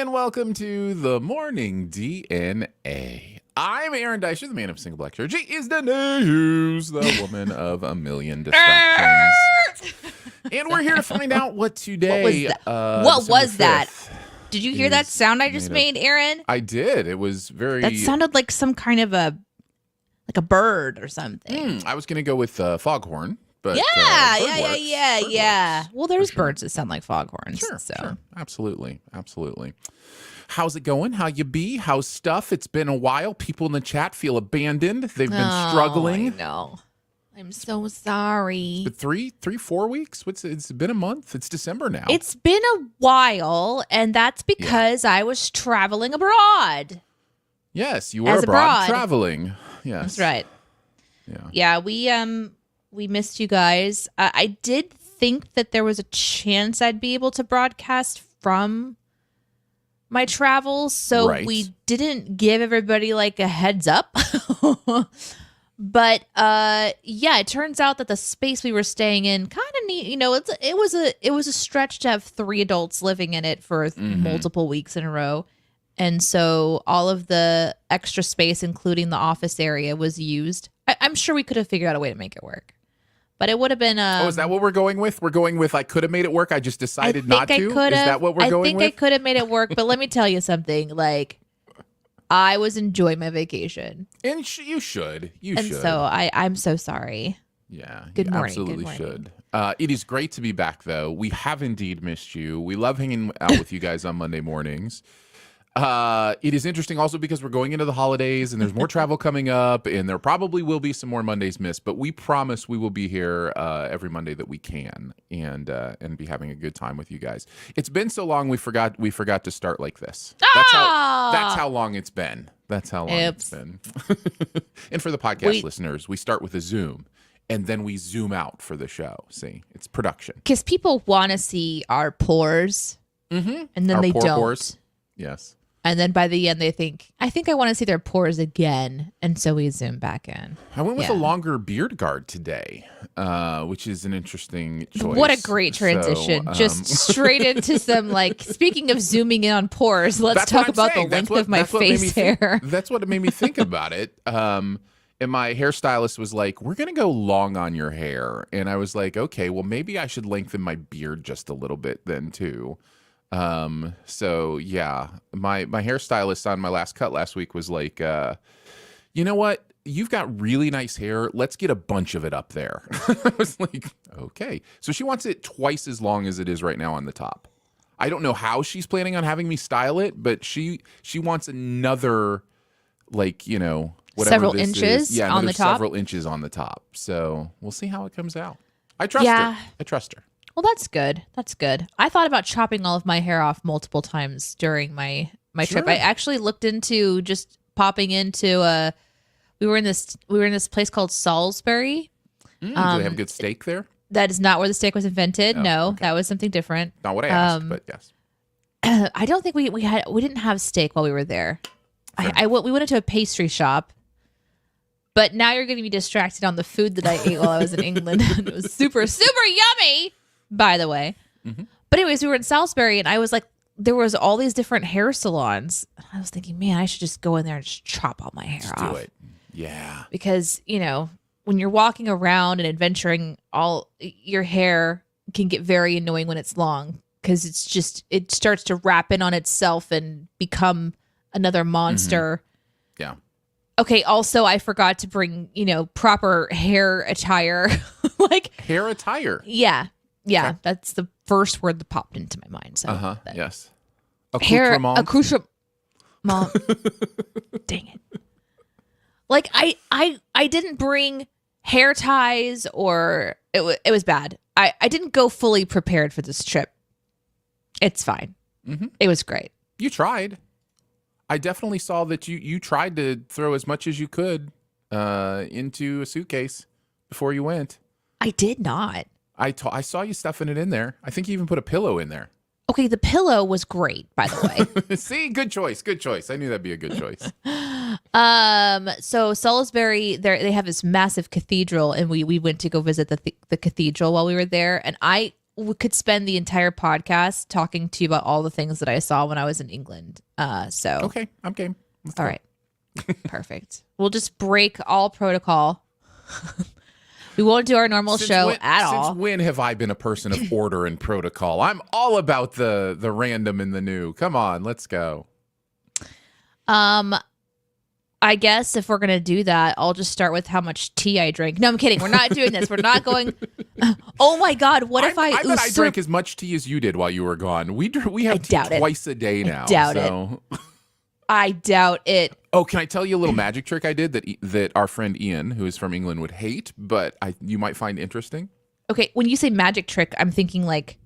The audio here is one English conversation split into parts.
and welcome to the Morning DNA. I'm Aaron Deisher, the man of single black shirt. She is the news, the woman of a million distractions. And we're here to find out what today. What was that? Did you hear that sound I just made, Aaron? I did. It was very. That sounded like some kind of a bird or something. I was going to go with foghorn. But, yeah. Well, there's birds that sound like foghorns. Sure. Absolutely. How's it going? How you be? How's stuff? It's been a while. People in the chat feel abandoned. They've been struggling. I know. I'm so sorry. But 4 weeks? It's been a month. It's December now. It's been a while, and that's because I was traveling abroad. Yes, you were abroad traveling. Yes. That's right. Yeah, we missed you guys. I did think that there was a chance I'd be able to broadcast from my travels, so we didn't give everybody like a heads up. But it turns out that the space we were staying in kind of neat. You know, it was a stretch to have 3 adults living in it for multiple weeks in a row. And so all of the extra space, including the office area, was used. I'm sure we could have figured out a way to make it work. But it would have been. Is that what we're going with? We're going with I could have made it work. I just decided not to. Is that what we're going with? I think I could have made it work. But let me tell you something. Like, I was enjoying my vacation. And you should. So I'm so sorry. Yeah. Good morning. Absolutely should. It is great to be back, though. We have indeed missed you. We love hanging out with you guys on Monday mornings. It is interesting also because we're going into the holidays and there's more travel coming up and there probably will be some more Mondays missed, but we promise we will be here every Monday that we can and be having a good time with you guys. It's been so long we forgot to start like this. That's how long it's been. That's how long it's been. And for the podcast listeners, we start with a Zoom and then we zoom out for the show. See, it's production. Because people want to see our pores and then they don't. Pores. Yes. And then by the end, they think, I think I want to see their pores again. And so we zoom back in. I went with a longer beard guard today, which is an interesting choice. What a great transition. So, just straight into some, speaking of zooming in on pores, let's talk about the length of my face hair. That's what it made me think about it. And my hairstylist was like, we're going to go long on your hair. And I was like, okay, well, maybe I should lengthen my beard just a little bit then, too. So yeah, my hairstylist on my last cut last week was like, you know what? You've got really nice hair. Let's get a bunch of it up there. I was like, okay. So she wants it twice as long as it is right now on the top. I don't know how she's planning on having me style it, but she wants another, whatever several this inches is. on the top. Several inches on the top. So we'll see how it comes out. I trust her. Well, that's good. That's good. I thought about chopping all of my hair off multiple times during my trip. I actually looked into just popping into we were in this place called Salisbury. Do they have good steak there? That is not where the steak was invented. Oh, no, okay. That was something different. Not what I asked, but yes. I don't think we didn't have steak while we were there. We went into a pastry shop. But now you're going to be distracted on the food that I ate while I was in England. It was super, super yummy, by the way. Mm-hmm. But anyways, we were in Salisbury, and I was like, there was all these different hair salons. I was thinking, man, I should just go in there and just chop all my hair off. Do it. Yeah. Because, when you're walking around and adventuring, all your hair can get very annoying when it's long because it starts to wrap in on itself and become another monster. Mm-hmm. Yeah. Okay, also, I forgot to bring, proper hair attire. Hair attire? Yeah. Okay. That's the first word that popped into my mind. So, yes. Accoutrement. Dang it. I didn't bring hair ties or it was bad. I didn't go fully prepared for this trip. It's fine. Mm-hmm. It was great. You tried. I definitely saw that you tried to throw as much as you could into a suitcase before you went. I did not. I saw you stuffing it in there. I think you even put a pillow in there. Okay, the pillow was great, by the way. See, good choice. I knew that'd be a good choice. So Salisbury, they have this massive cathedral, and we went to go visit the cathedral while we were there, and I could spend the entire podcast talking to you about all the things that I saw when I was in England. So Okay, I'm game. Let's all go. right, perfect. We'll just break all protocol. We won't do our normal show at all. Since when have I been a person of order and protocol? I'm all about the random and the new. Come on, let's go. I guess if we're going to do that, I'll just start with how much tea I drink. No, I'm kidding. We're not doing this. We're not going. Oh my God. What if I bet I drank as much tea as you did while you were gone. We have tea twice a day now. I doubt it. Oh, can I tell you a little magic trick I did that our friend Ian, who is from England, would hate, but you might find interesting? Okay. When you say magic trick, I'm thinking like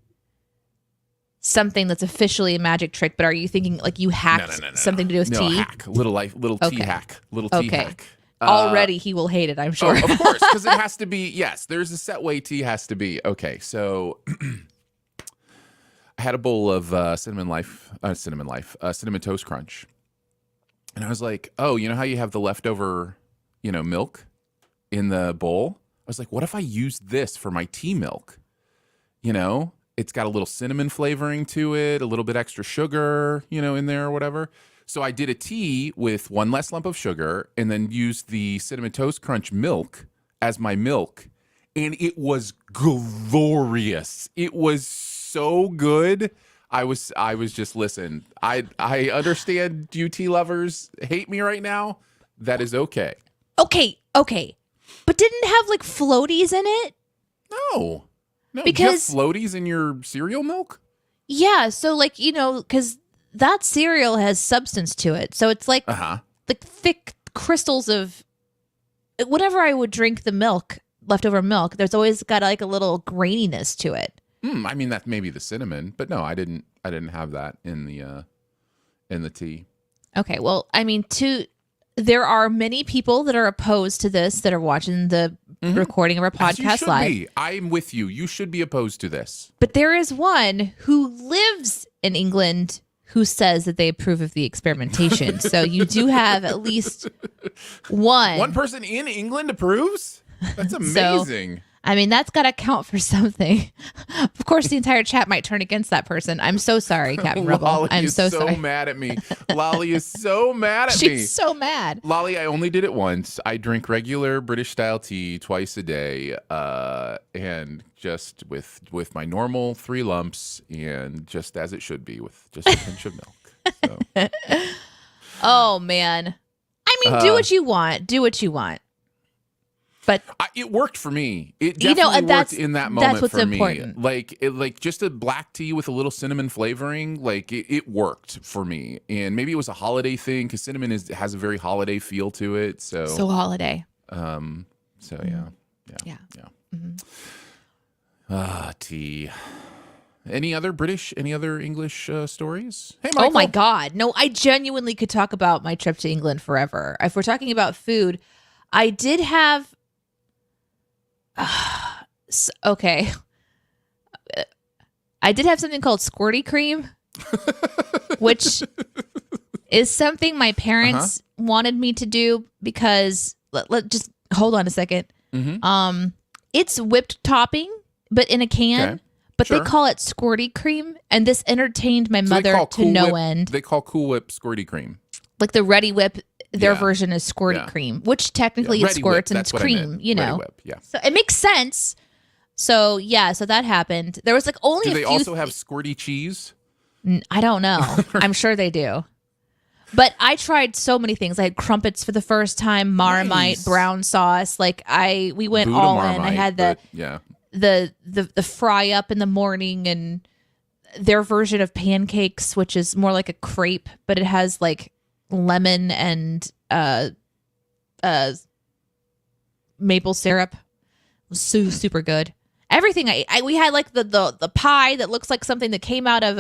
something that's officially a magic trick, but are you thinking like you hacked something to do with tea? Hack. Little tea hack. Little tea hack. Already he will hate it, I'm sure. Of course, because it has to be, yes, there's a set way tea has to be. Okay, so I had a bowl of cinnamon toast crunch. And I was like, oh, you know how you have the leftover, milk in the bowl? I was like, what if I use this for my tea milk? It's got a little cinnamon flavoring to it, a little bit extra sugar, in there or whatever. So I did a tea with one less lump of sugar and then used the Cinnamon Toast Crunch milk as my milk. And it was glorious. It was so good. I was just, listen, I understand you tea lovers hate me right now. That is okay. Okay. But didn't it have like floaties in it? No, because do you have floaties in your cereal milk? Yeah, so like because that cereal has substance to it, so it's like thick crystals of whenever I would drink the milk, leftover milk. There's always got like a little graininess to it. I mean that may be the cinnamon, but no, I didn't have that in the tea. Okay, well, I mean, there are many people that are opposed to this that are watching the recording of our podcast live. I'm with you. You should be opposed to this. But there is one who lives in England who says that they approve of the experimentation. So you do have at least one. One person in England approves? That's amazing. I mean, that's got to count for something. Of course, the entire chat might turn against that person. I'm so sorry, Captain Rebel. Lolly I'm is so sorry. mad at me. Lolly is so mad at me. She's so mad. Lolly, I only did it once. I drink regular British style tea twice a day, and just with my normal 3 lumps, and just as it should be, with just a pinch of milk. So. Oh man, I mean, do what you want. Do what you want. But it worked for me. It definitely worked in that moment that's what's for important. me. Like just a black tea with a little cinnamon flavoring. Like it worked for me. And maybe it was a holiday thing because cinnamon has a very holiday feel to it. So holiday. So yeah. Mm-hmm. Tea. Any other English stories? Hey, Michael. Oh my God, no! I genuinely could talk about my trip to England forever. If we're talking about food, I did have. Okay. I did have something called squirty cream, which is something my parents wanted me to do because let just hold on a second. Mm-hmm. It's whipped topping, but in a can. Okay. But they call it squirty cream, and this entertained my mother to no end. They call Cool Whip squirty cream. Like the Ready Whip, their version is squirty cream, which technically it squirts and it's cream, Ready Whip, yeah. So it makes sense. So so that happened. There was like only Do they also have squirty cheese? I don't know. I'm sure they do. But I tried so many things. I had crumpets for the first time, Marmite, brown sauce. Like we went Buddha all Marmite, in. I had the fry up in the morning and their version of pancakes, which is more like a crepe, but it has like lemon and maple syrup. It was super good. Everything we had like the pie that looks like something that came out of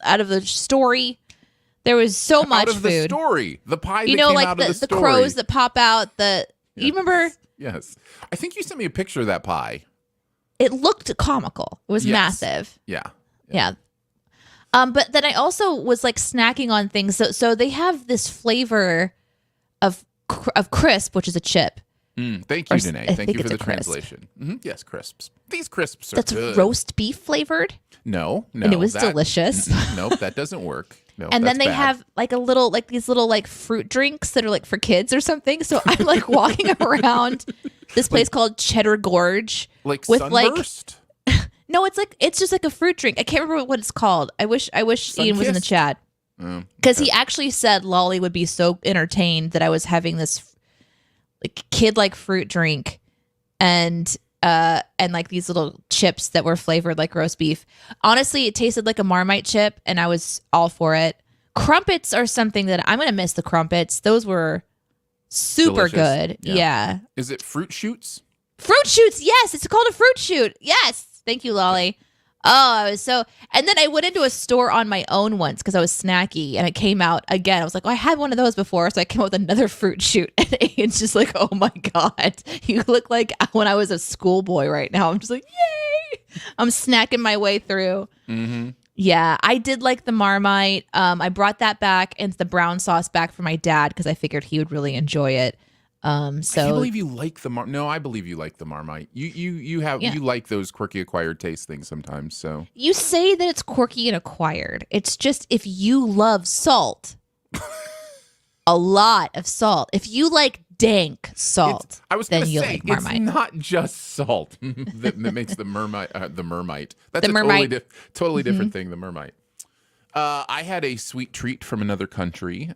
out of the story. There was so much out of food. The story, the pie. You know, like the crows that pop out. You remember? Yes, I think you sent me a picture of that pie. It looked comical. It was massive. Yeah. But then I also was like snacking on things. So they have this flavor of crisp, which is a chip, Thank you, Or Danae. I Thank think you for it's the a crisp. translation. Yes, crisps. These crisps are That's good. roast beef flavored. No. And it was delicious. Nope, that doesn't work. No, And then that's they bad. have like these little like fruit drinks that are like for kids or something. So I'm like walking around this place called Cheddar Gorge like with Sunburst. no, it's just like a fruit drink. I can't remember what it's called. I wish Ian was in the Sunkissed? chat because he actually said Lolly would be so entertained that I was having this like kid like fruit drink and like these little chips that were flavored like roast beef. Honestly, it tasted like a Marmite chip and I was all for it. Crumpets are something that I'm going to miss the crumpets. Those were super Delicious. good. Yeah. Is it fruit shoots? Fruit shoots. Yes. It's called a fruit shoot. Yes. Thank you, Lolly. Oh, I was so, and then I went into a store on my own once because I was snacky and it came out again. I was like, oh, I had one of those before. So I came up with another fruit shoot. And it's just like, oh my God, you look like when I was a schoolboy right now. I'm just like, yay. I'm snacking my way through. Mm-hmm. Yeah, I did like the Marmite. I brought that back and the brown sauce back for my dad because I figured he would really enjoy it. I can't believe you like the No, I believe you like the Marmite. You like those quirky acquired taste things sometimes. So you say that it's quirky and acquired. It's just if you love salt, a lot of salt. If you like dank salt, I was then going to you say like Marmite. it's not just salt that makes the Marmite. The Marmite. That's The a Marmite. totally different thing. The Marmite. I had a sweet treat from another country,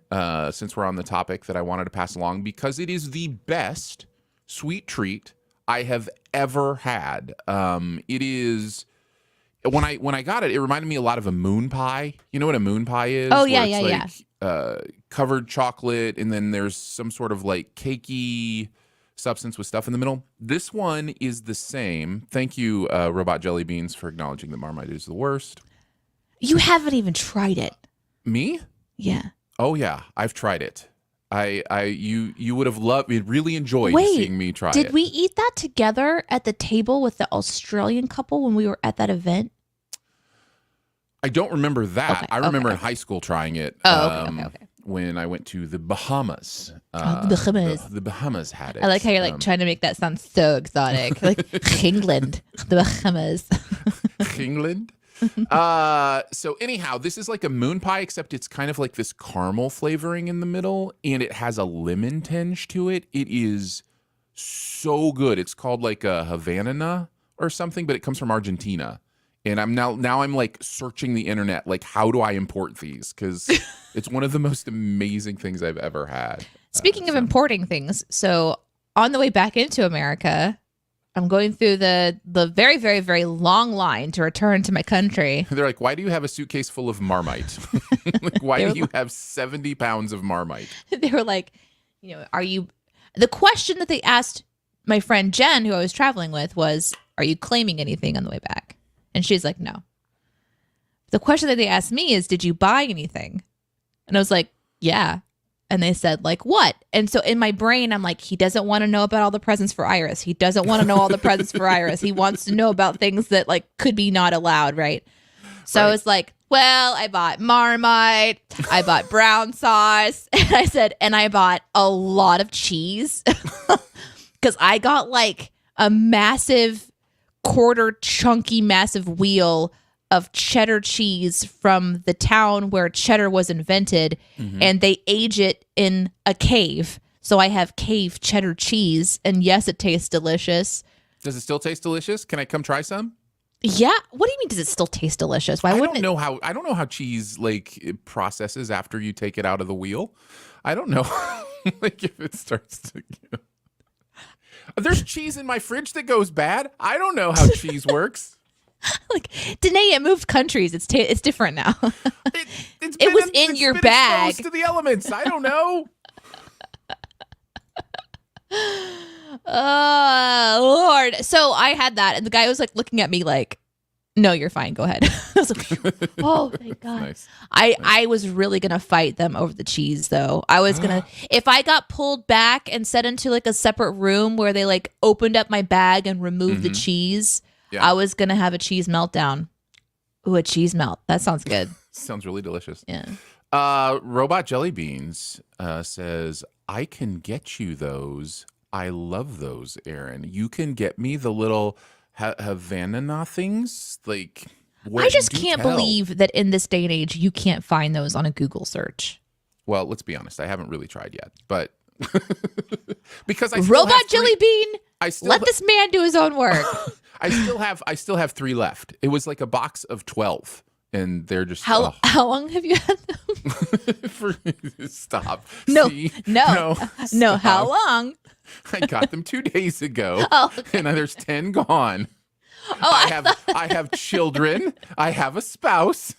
since we're on the topic, that I wanted to pass along because it is the best sweet treat I have ever had. It is when I got it, it reminded me a lot of a moon pie. You know what a moon pie is? Oh, yeah, Where yeah, it's covered chocolate, and then there's some sort of like cakey substance with stuff in the middle. This one is the same. Thank you, Robot Jelly Beans, for acknowledging that Marmite is the worst. You haven't even tried it. Me? Yeah. Oh yeah, I've tried it. You would have really enjoyed Wait, seeing me try it. Did we eat that together at the table with the Australian couple when we were at that event? I don't remember that. Okay, I remember in okay. high school trying it. Oh, okay. When I went to the Bahamas. The Bahamas. The Bahamas had it. I like how you're like trying to make that sound so exotic. Like England, the Bahamas. England. So anyhow, this is like a moon pie, except it's kind of like this caramel flavoring in the middle, and it has a lemon tinge to it. It is so good. It's called like a Havana or something, but it comes from Argentina. And I'm now I'm like searching the internet, like how do I import these? Because it's one of the most amazing things I've ever had. Speaking of importing things, so on the way back into America, I'm going through the very, very, very long line to return to my country. They're like, why do you have a suitcase full of Marmite? Like, why do you have 70 pounds of Marmite? They were like, are you... The question that they asked my friend Jen, who I was traveling with, was, are you claiming anything on the way back? And she's like, no. The question that they asked me is, did you buy anything? And I was like, yeah. And they said, like, what? And so in my brain, I'm like, he doesn't want to know about all the presents for Iris. He doesn't want to know all the presents for Iris. He wants to know about things that, like, could be not allowed, right? So I was like, well, I bought Marmite. I bought brown sauce. And I said, and I bought a lot of cheese. Because I got, like, a massive quarter chunky massive wheel of cheddar cheese from the town where cheddar was invented, and they age it in a cave. So I have cave cheddar cheese, and yes, it tastes delicious. Does it still taste delicious? Can I come try some? Yeah. What do you mean? Does it still taste delicious? Why wouldn't it? I don't know how cheese like it processes after you take it out of the wheel. I don't know, like if it starts to. There's cheese in my fridge that goes bad. I don't know how cheese works. Like, Danae, it moved countries. It's different now. It was in your bag. Exposed to the elements. I don't know. Lord. So I had that, and the guy was like looking at me like, no, you're fine. Go ahead. I was like, oh, thank God. Nice. I was really going to fight them over the cheese, though. I was going to, if I got pulled back and set into like a separate room where they like opened up my bag and removed the cheese, I was going to have a cheese meltdown. Ooh, a cheese melt. That sounds good. Sounds really delicious. Yeah. Robot Jelly Beans says, I can get you those I love those, Aaron. You can get me the little Havana things, like. I just do can't tell. believe that in this day and age you can't find those on a Google search. Well, let's be honest. I haven't really tried yet, but because I still Robot have Jelly Bean. Let this man do his own work. I still have 3 left. It was like a box of 12, and they're just How long have you had them? Stop. No, See? no. Stop. How long? I got them 2 days ago, Okay. and there's 10 gone. Oh, I have children. I have a spouse.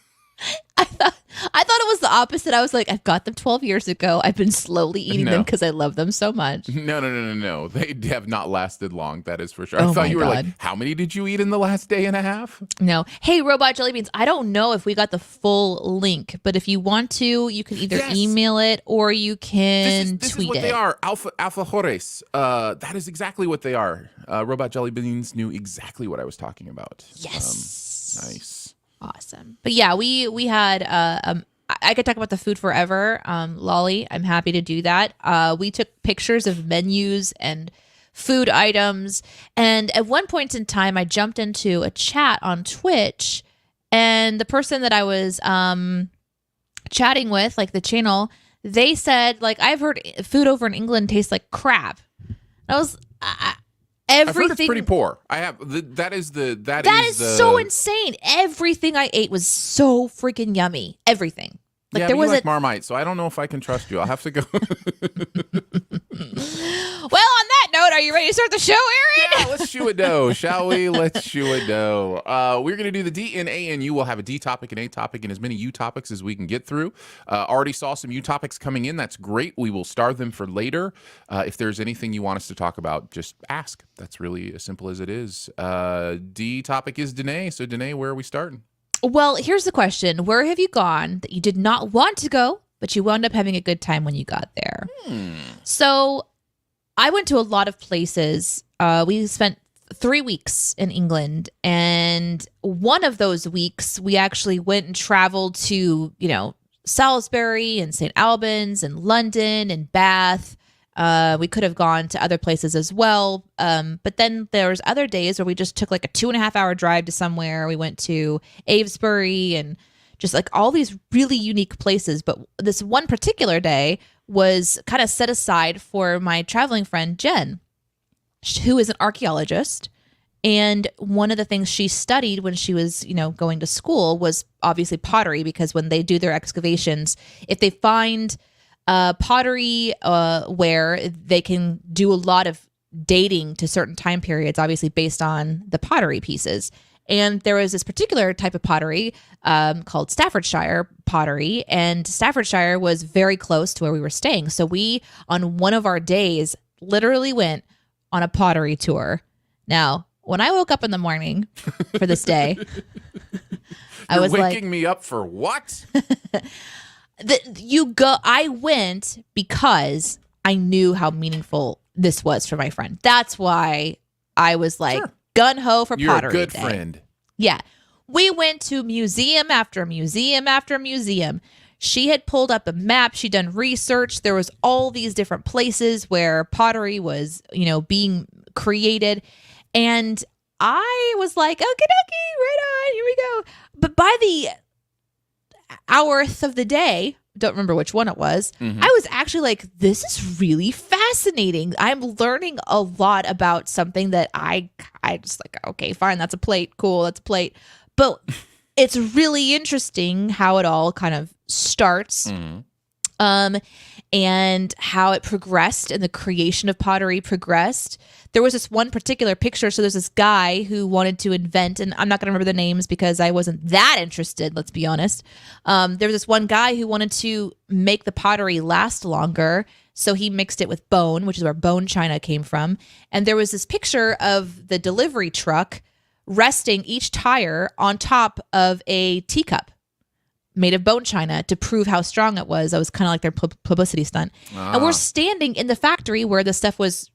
I thought it was the opposite. I was like, I've got them 12 years ago. I've been slowly eating them because I love them so much. No. They have not lasted long. That is for sure. Oh I thought you were God. like, how many did you eat in the last day and a half? No. Hey, Robot Jelly Beans. I don't know if we got the full link, but if you want to, you can either email it or you can this tweet is what it. they are. Alfajores. That is exactly what they are. Robot Jelly Beans knew exactly what I was talking about. Yes. Nice. Awesome. But yeah, we had I could talk about the food forever. Lolly, I'm happy to do that. We took pictures of menus and food items, and at one point in time I jumped into a chat on Twitch, and the person that I was chatting with, like the channel, they said, like, I've heard food over in England tastes like crap. I was I've heard everything it's pretty poor. I have that is so insane. Everything I ate was so freaking yummy. Everything. Like yeah, there was like Marmite, so I don't know if I can trust you. I'll have to go. Well, on that note, are you ready to start the show, Aaron? Yeah, let's chew a dough, shall we? Let's chew a dough. We're going to do the D and A and U. We'll have a D topic, an A topic, and as many U topics as we can get through. Already saw some U topics coming in. That's great. We will starve them for later. If there's anything you want us to talk about, just ask. That's really as simple as it is. D topic is Danae. So, Danae, where are we starting? Well, here's the question. Where have you gone that you did not want to go, but you wound up having a good time when you got there? So I went to a lot of places. We spent 3 weeks in England, and one of those weeks we actually went and traveled to, Salisbury and St. Albans and London and Bath. We could have gone to other places as well. But then there's other days where we just took like a 2.5-hour drive to somewhere. We went to Avesbury and just like all these really unique places. But this one particular day was kind of set aside for my traveling friend, Jen, who is an archaeologist. And one of the things she studied when she was, going to school was obviously pottery, because when they do their excavations, if they find pottery where they can do a lot of dating to certain time periods, obviously based on the pottery pieces. And there was this particular type of pottery called Staffordshire pottery, and Staffordshire was very close to where we were staying. So we, on one of our days, literally went on a pottery tour. Now, when I woke up in the morning for this day, I was waking me up for what? I went because I knew how meaningful this was for my friend. That's why I was like, sure, gun ho for You're pottery. a good day. friend. Yeah. We went to museum after museum after museum. She had pulled up a map. She'd done research. There was all these different places where pottery was, being created. And I was like, okie dokie, right on, here we go. But by the hourth of the day, don't remember which one it was, I was actually like, this is really fascinating. I'm learning a lot about something that I just like, okay, fine, that's a plate. Cool, that's a plate. But it's really interesting how it all kind of starts. And how it progressed and the creation of pottery progressed. There was this one particular picture. So there's this guy who wanted to invent, and I'm not going to remember the names because I wasn't that interested, let's be honest. There was this one guy who wanted to make the pottery last longer. So he mixed it with bone, which is where bone china came from. And there was this picture of the delivery truck resting each tire on top of a teacup made of bone china to prove how strong it was. That was kind of like their publicity stunt. And we're standing in the factory where the stuff was,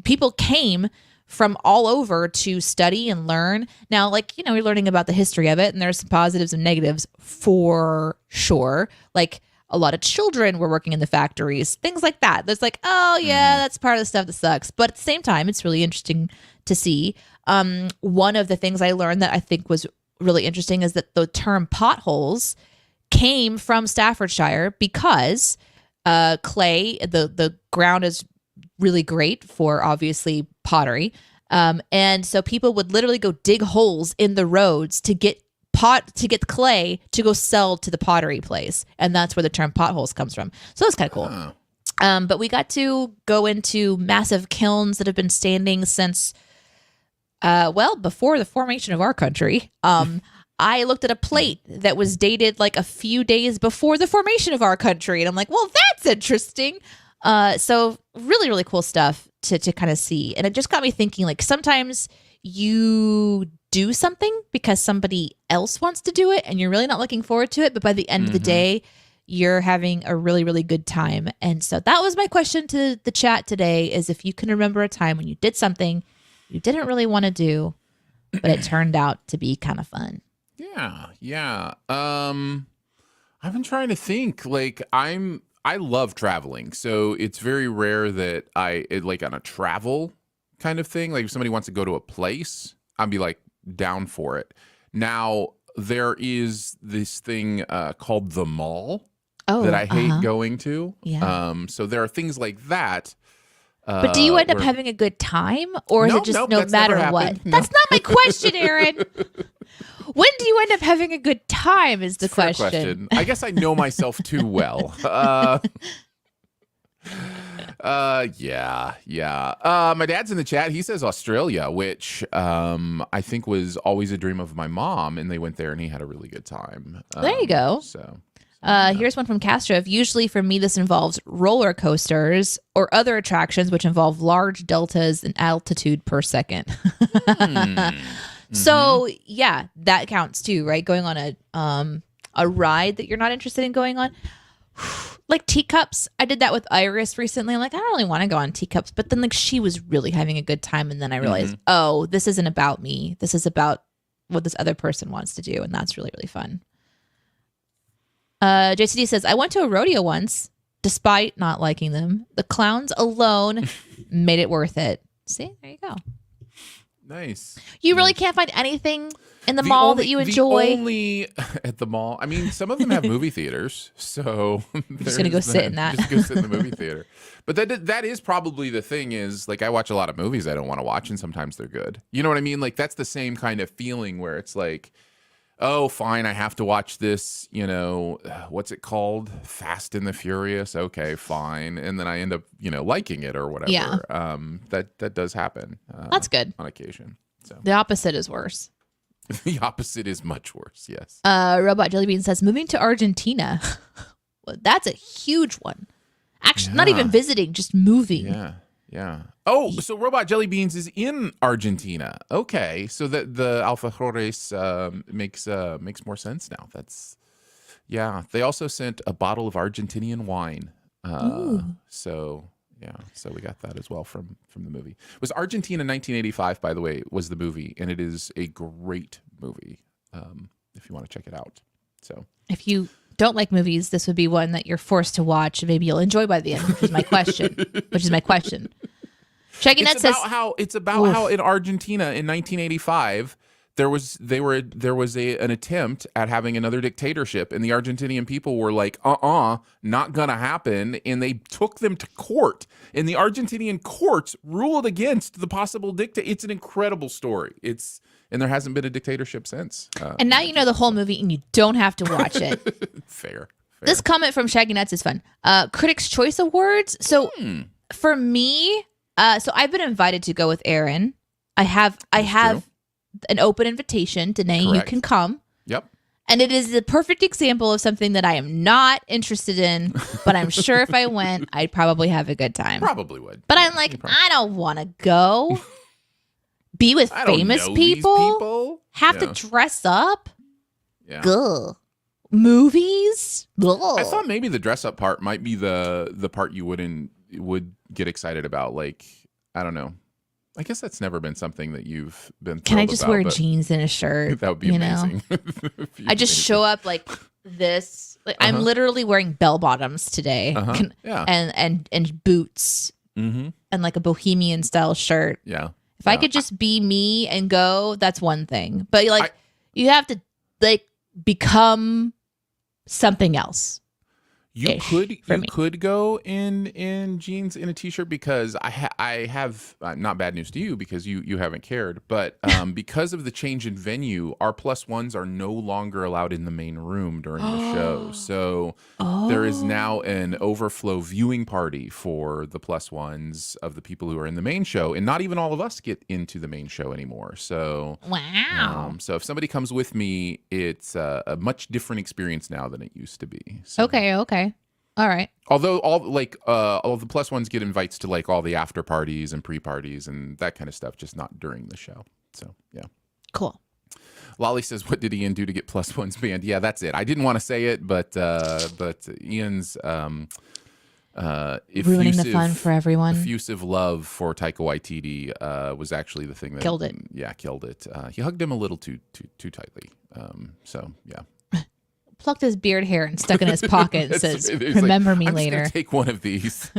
people came from all over to study and learn. Now, you're learning about the history of it, and there's some positives and negatives for sure. Like, a lot of children were working in the factories, things like that. There's like, oh yeah, that's part of the stuff that sucks. But at the same time, it's really interesting to see. One of the things I learned that I think was really interesting is that the term potholes came from Staffordshire because clay, the ground is really great for obviously pottery. And so people would literally go dig holes in the roads to get clay to go sell to the pottery place. And that's where the term potholes comes from. So that's kind of cool. But we got to go into massive kilns that have been standing since, before the formation of our country. I looked at a plate that was dated like a few days before the formation of our country. And I'm like, well, that's interesting. So really, really cool stuff to kind of see. And it just got me thinking, like, sometimes you do something because somebody else wants to do it and you're really not looking forward to it. But by the end of the day, you're having a really, really good time. And so that was my question to the chat today, is if you can remember a time when you did something you didn't really want to do, but it turned out to be kind of fun. Yeah. I've been trying to think. Like, I love traveling, so it's very rare that like on a travel kind of thing. Like if somebody wants to go to a place, I'd be like down for it. Now there is this thing called the mall that I hate going to. Yeah. So there are things like that. But do you end up having a good time, or is it just no matter what? No. That's not my question, Aaron. When do you end up having a good time is the question. I guess I know myself too well. Yeah. My dad's in the chat. He says Australia, which I think was always a dream of my mom, and they went there and he had a really good time. There you go. Here's one from Castro. Usually for me, this involves roller coasters or other attractions which involve large deltas in altitude per second. So yeah, that counts too, right? Going on a ride that you're not interested in going on. Like teacups. I did that with Iris recently. I'm like, I don't really want to go on teacups. But then like she was really having a good time. And then I realized, oh, this isn't about me. This is about what this other person wants to do. And that's really, really fun. JCD says, I went to a rodeo once, despite not liking them. The clowns alone made it worth it. See, there you go. Nice. You really can't find anything in the mall that you enjoy? Only at the mall. I mean, some of them have movie theaters, so you're just gonna go sit in that. Just go sit in the movie theater. But that is probably the thing. Is like I watch a lot of movies I don't want to watch, and sometimes they're good. You know what I mean? Like that's the same kind of feeling where it's like, oh, fine, I have to watch this, what's it called? Fast and the Furious. Okay, fine. And then I end up, liking it or whatever. Yeah. That does happen. That's good. On occasion. So the opposite is worse. The opposite is much worse, yes. Robot Jellybean says, moving to Argentina. Well, that's a huge one. Actually, not even visiting, just moving. Yeah. Oh, so Robot Jelly Beans is in Argentina. Okay, so that the alfajores makes more sense now. They also sent a bottle of Argentinian wine. So we got that as well from the movie. It was Argentina 1985, by the way, was the movie, and it is a great movie. If you want to check it out. So if you don't like movies, this would be one that you're forced to watch, and maybe you'll enjoy by the end, which is my question. Shaggy Nut says it's about how in Argentina in 1985 there was an attempt at having another dictatorship, and the Argentinian people were like, not gonna happen, and they took them to court, and the Argentinian courts ruled against the possible dictator. It's an incredible story. And there hasn't been a dictatorship since. And now you know the whole movie, and you don't have to watch it. Fair. This comment from Shaggy Nuts is fun. Critics' Choice Awards. So for me, so I've been invited to go with Aaron. I have an open invitation. Danae, you can come. Yep. And it is the perfect example of something that I am not interested in, but I'm sure if I went, I'd probably have a good time. Probably would. But I'm like, I don't want to go. Be with famous people. Have to dress up. Yeah. Gugh. Movies. Ugh. I thought maybe the dress up part might be the part you would get excited about. Like, I don't know. I guess that's never been something that you've been. Can I just wear jeans and a shirt? That would be amazing. I just show up like this. Like, I'm literally wearing bell bottoms today, Yeah. and boots, and like a bohemian style shirt. Yeah. If I could just be me and go, that's one thing. But like, you have to like become something else. You could go in jeans in a t-shirt because I have not bad news to you because you haven't cared, but because of the change in venue, our +1s are no longer allowed in the main room during the show. So there is now an overflow viewing party for the +1s of the people who are in the main show, and not even all of us get into the main show anymore. So wow. So if somebody comes with me, it's a much different experience now than it used to be. So. Okay. All right. Although all of the +1s get invites to like all the after parties and pre-parties and that kind of stuff, just not during the show. So yeah. Cool. Lolly says, "What did Ian do to get +1s banned?" Yeah, that's it. I didn't want to say it, but Ian's ruining the fun for everyone. Effusive love for Taika Waititi was actually the thing that killed it. Yeah, killed it. He hugged him a little too tightly. So yeah. Plucked his beard hair and stuck it in his pocket and says, "Remember me I'm later." Just take one of these.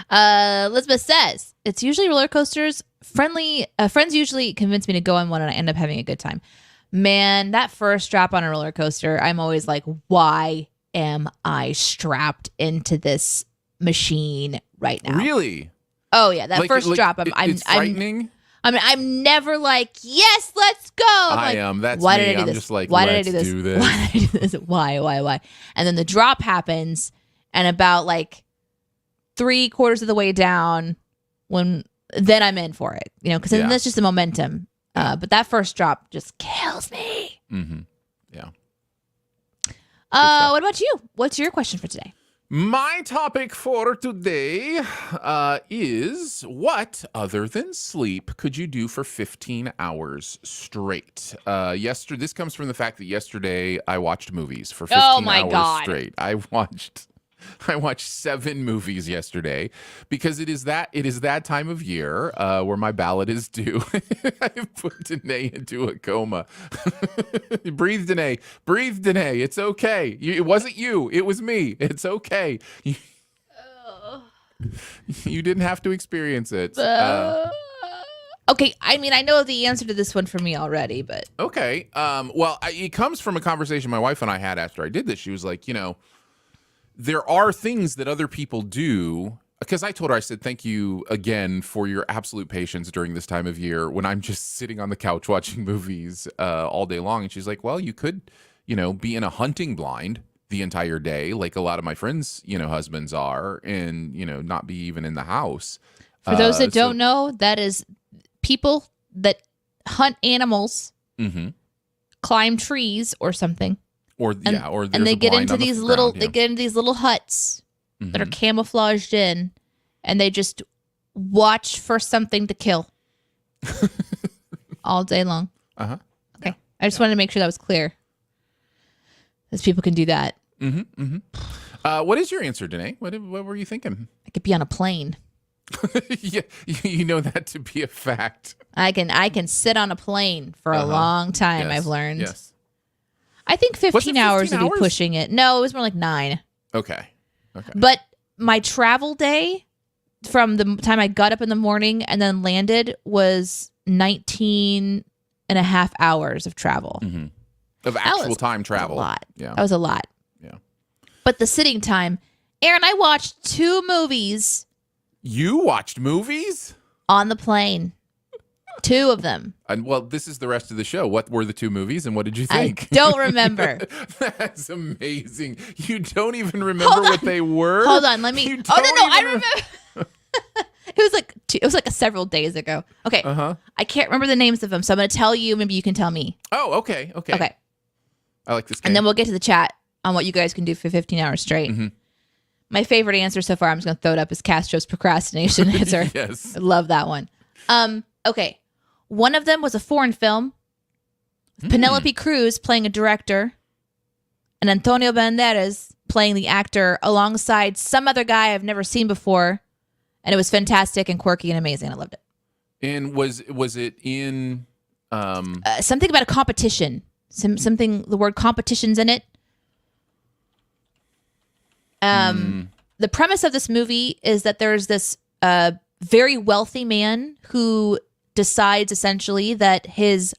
Elizabeth says, "It's usually roller coasters. Friends usually convince me to go on one, and I end up having a good time. Man, that first strap on a roller coaster, I'm always like, why am I strapped into this machine right now?" Really? Oh yeah, that first drop. It's frightening. I'm never like, yes, let's go. I am. That's why me. Did I do this? I'm just like, why did I do this? Why did I do this? Why? And then the drop happens, and about like 3/4 of the way down, then I'm in for it, because then that's just the momentum. But that first drop just kills me. Mm-hmm. Yeah. What about you? What's your question for today? My topic for today is what, other than sleep, could you do for 15 hours straight? This comes from the fact that yesterday I watched movies for 15 hours straight. I watched 7 movies yesterday because it is that time of year where my ballot is due. I've put Danae into a coma. Breathe, Danae. Breathe, Danae. It's okay. It wasn't you. It was me. It's okay. You didn't have to experience it. Okay, I mean, I know the answer to this one for me already, but... Okay. Well, it comes from a conversation my wife and I had after I did this. She was like, there are things that other people do, because I told her, I said, thank you again for your absolute patience during this time of year when I'm just sitting on the couch watching movies all day long. And she's like, well, you could, be in a hunting blind the entire day, like a lot of my friends, husbands are, and, not be even in the house. For those that don't know, that is people that hunt animals, climb trees or something. And they get into these little huts that are camouflaged in, and they just watch for something to kill all day long. Okay, yeah. I just wanted to make sure that was clear, as people can do that. What is your answer, Danae? What were you thinking? I could be on a plane. Yeah, you know that to be a fact. I can sit on a plane for a long time. Yes. I've learned. Yes. I think 15 hours would be pushing it. No, it was more like 9. Okay. But my travel day from the time I got up in the morning and then landed was 19 and a half hours of travel. Of actual time travel. A lot. Yeah. That was a lot. Yeah. But the sitting time, Aaron, I watched 2 movies. You watched movies? On the plane. 2 of them. And well, this is the rest of the show. What were the 2 movies and what did you think? I don't remember. That's amazing. You don't even remember what they were? Hold on, let me. I remember. It was like several days ago. Okay. I can't remember the names of them, so I'm going to tell you. Maybe you can tell me. Oh, okay. I like this game. And then we'll get to the chat on what you guys can do for 15 hours straight. My favorite answer so far, I'm just going to throw it up, is Castro's procrastination answer. Yes. I love that one. Okay. One of them was a foreign film. Penelope Cruz playing a director, and Antonio Banderas playing the actor alongside some other guy I've never seen before. And it was fantastic and quirky and amazing. I loved it. And was it in something about a competition? Something, the word competition's in it. The premise of this movie is that there's this very wealthy man who decides essentially that it's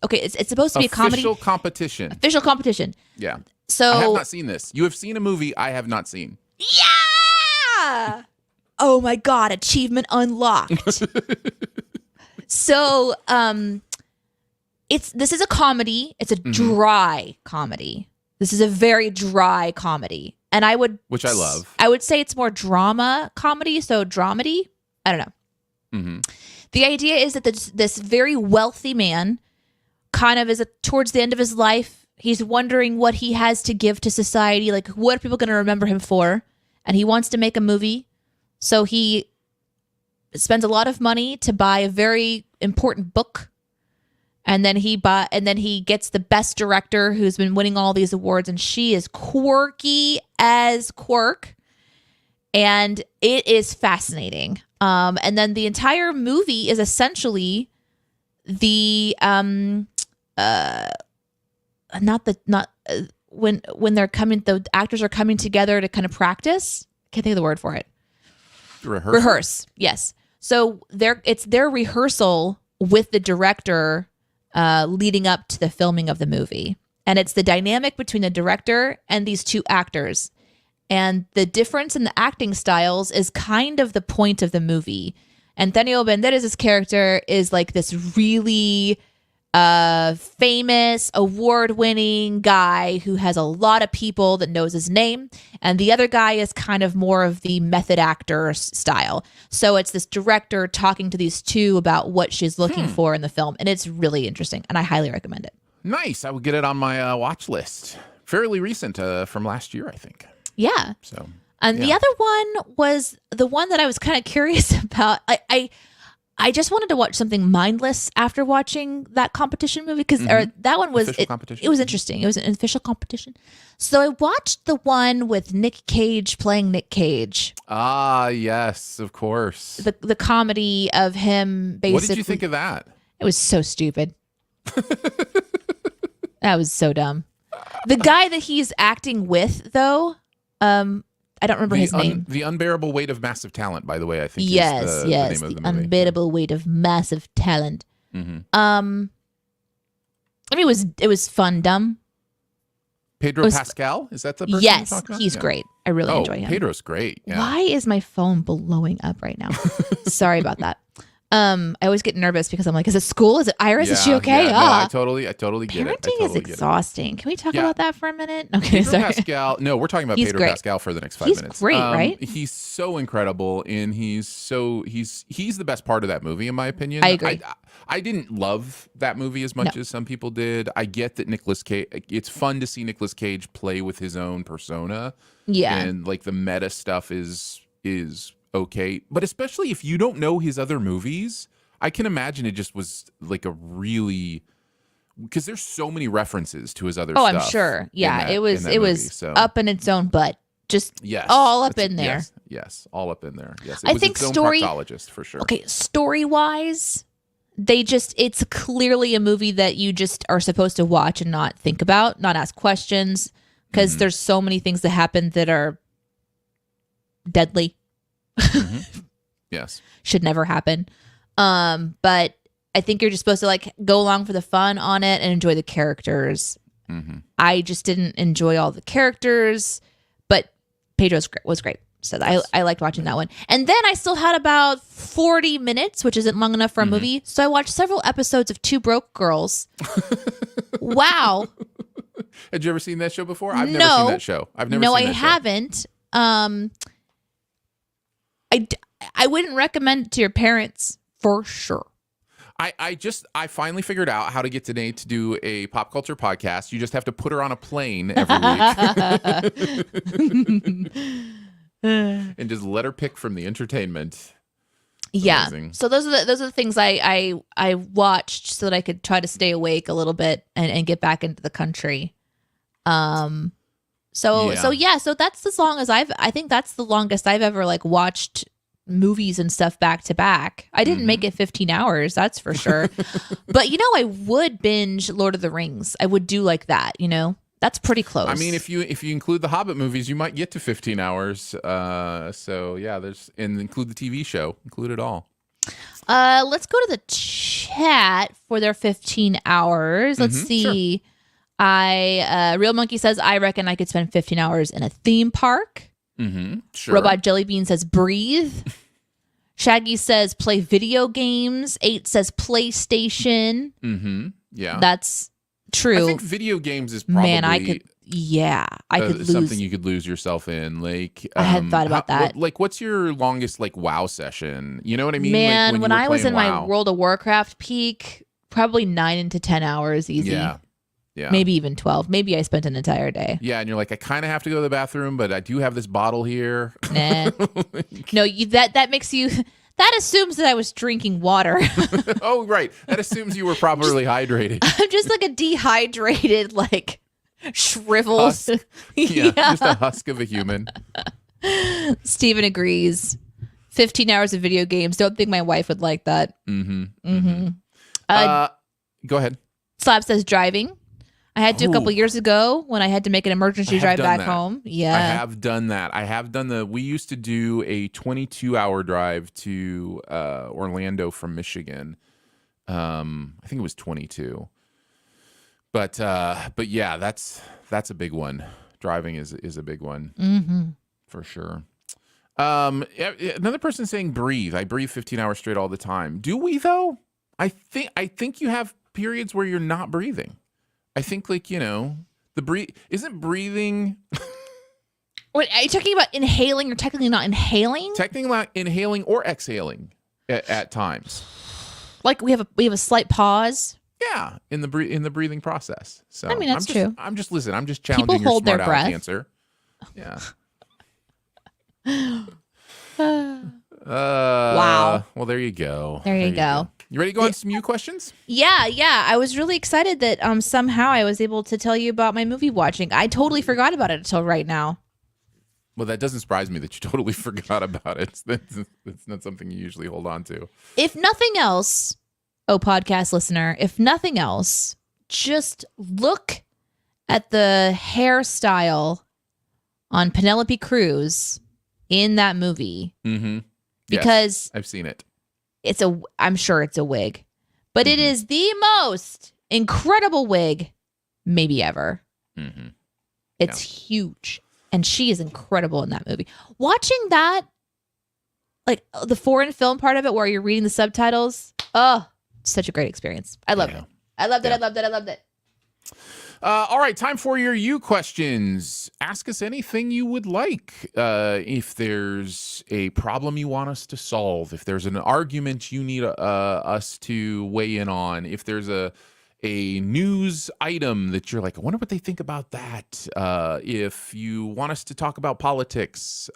supposed to be a comedy. Official competition. Official competition. Yeah. So I have not seen this. You have seen a movie I have not seen. Yeah. Oh my God. Achievement unlocked. So, this is a comedy. It's a dry comedy. This is a very dry comedy. And which I love. I would say it's more drama comedy. So dramedy. I don't know. Mm-hmm. The idea is that this very wealthy man kind of is towards the end of his life. He's wondering what he has to give to society. Like, what are people going to remember him for? And he wants to make a movie. So he spends a lot of money to buy a very important book. And then he gets the best director who's been winning all these awards. And she is quirky as quirk. And it is fascinating. And then the entire movie is essentially when the actors are coming together to kind of practice. Can't think of the word for it. Rehearse. Yes. So it's their rehearsal with the director leading up to the filming of the movie. And it's the dynamic between the director and these two actors. And the difference in the acting styles is kind of the point of the movie. Antonio Banderas' character is like this really famous, award-winning guy who has a lot of people that knows his name. And the other guy is kind of more of the method actor style. So it's this director talking to these two about what she's looking for in the film. And it's really interesting. And I highly recommend it. Nice. I will get it on my watch list. Fairly recent, from last year, I think. Yeah. So, and the other one was the one that I was kind of curious about. I just wanted to watch something mindless after watching that competition movie because that one was it was interesting. It was an official competition. So I watched the one with Nick Cage playing Nick Cage. Ah, yes, of course. The comedy of him basically. What did you think of that? It was so stupid. That was so dumb. The guy that he's acting with, though, I don't remember his name. The Unbearable Weight of Massive Talent, by the way, I think yes, is the name of the movie. Unbearable Weight of Massive Talent. Mm-hmm. I mean, it was fun, dumb. Pedro Pascal? Is that the person you're talking about? He's great. I really enjoy him. Pedro's great. Yeah. Why is my phone blowing up right now? Sorry about that. I always get nervous because I'm like, is it school? Is it Iris? Is she okay? Yeah, no, I totally get it. Parenting is exhausting. Can we talk about that for a minute? Okay, Pedro Pascal. No, we're talking about Pedro Pascal for the next 5 minutes. He's great, right? He's so incredible, and he's the best part of that movie, in my opinion. I agree. I didn't love that movie as much as some people did. I get that Nicolas Cage. It's fun to see Nicolas Cage play with his own persona. Yeah, and like the meta stuff is okay, but especially if you don't know his other movies, I can imagine it just was like a really, because there's so many references to his other stuff. Oh, I'm sure. Yeah, it was up in its own butt. Just all up in there. Yes, all up in there. Yes, I think its own proctologist for sure. Okay, story-wise, it's clearly a movie that you just are supposed to watch and not think about, not ask questions, because there's so many things that happen that are deadly. Yes, should never happen. But I think you're just supposed to like go along for the fun on it and enjoy the characters. I just didn't enjoy all the characters, but Pedro was great. So I liked watching that one. And then I still had about 40 minutes, which isn't long enough for a movie. So I watched several episodes of Two Broke Girls. Wow. Had you ever seen that show before? I've never seen that show. No, I haven't. I wouldn't recommend it to your parents for sure. I finally figured out how to get Danae to do a pop culture podcast. You just have to put her on a plane every week and just let her pick from the entertainment. Yeah. Amazing. So those are the things I watched so that I could try to stay awake a little bit and get back into the country. So that's as long as I think that's the longest I've ever like watched movies and stuff back to back. I didn't make it 15 hours, that's for sure. But I would binge Lord of the Rings. I would do like that, That's pretty close. I mean, if you include the Hobbit movies, you might get to 15 hours. So yeah, and include the TV show, include it all. Let's go to the chat for their 15 hours. Let's see. Sure. Real Monkey says, I reckon I could spend 15 hours in a theme park. Sure. Robot Jellybean says, breathe. Shaggy says, play video games. 8 says, PlayStation. Yeah. That's true. I think video games is probably I could lose something you could lose yourself in. Like I hadn't thought about that. What's your longest like WoW session? You know what I mean? Man, like when I was in WoW. my World of Warcraft peak, probably 9 to 10 hours easy. Yeah. Maybe even 12. Maybe I spent an entire day. Yeah, and you're like, I kind of have to go to the bathroom, but I do have this bottle here. Nah. No, that makes you. That assumes that I was drinking water. Oh, right. That assumes you were properly hydrated. I'm just like a dehydrated, like shriveled. Husk. Yeah, just a husk of a human. Steven agrees. 15 hours of video games. Don't think my wife would like that. Go ahead. Slab says driving. I had to a couple years ago when I had to make an emergency drive back home. Yeah. I have done that. We used to do a 22-hour drive to Orlando from Michigan. I think it was 22. But yeah, that's a big one. Driving is a big one. For sure. Another person saying breathe. I breathe 15 hours straight all the time. Do we though? I think you have periods where you're not breathing. I think isn't breathing. Wait, are you talking about inhaling? You're technically not inhaling? Technically not inhaling or exhaling at times. Like we have a slight pause. Yeah, in the breathing process. So I mean, that's true. I'm just challenging People hold your their smart breath. aleck answer. Yeah. Wow. Well, there you go. There you go. You ready to go on some new questions? Yeah. I was really excited that somehow I was able to tell you about my movie watching. I totally forgot about it until right now. Well, that doesn't surprise me that you totally forgot about it. That's not something you usually hold on to. If nothing else, podcast listener, if nothing else, just look at the hairstyle on Penelope Cruz in that movie. Because yes, I've seen it. I'm sure it's a wig, but it is the most incredible wig maybe ever. It's huge. And she is incredible in that movie. Watching that, like the foreign film part of it where you're reading the subtitles, such a great experience. I loved it. I loved it. All right, time for your you questions. Ask us anything you would like. If there's a problem you want us to solve, if there's an argument you need us to weigh in on, if there's a news item that you're like, I wonder what they think about that. If you want us to talk about politics,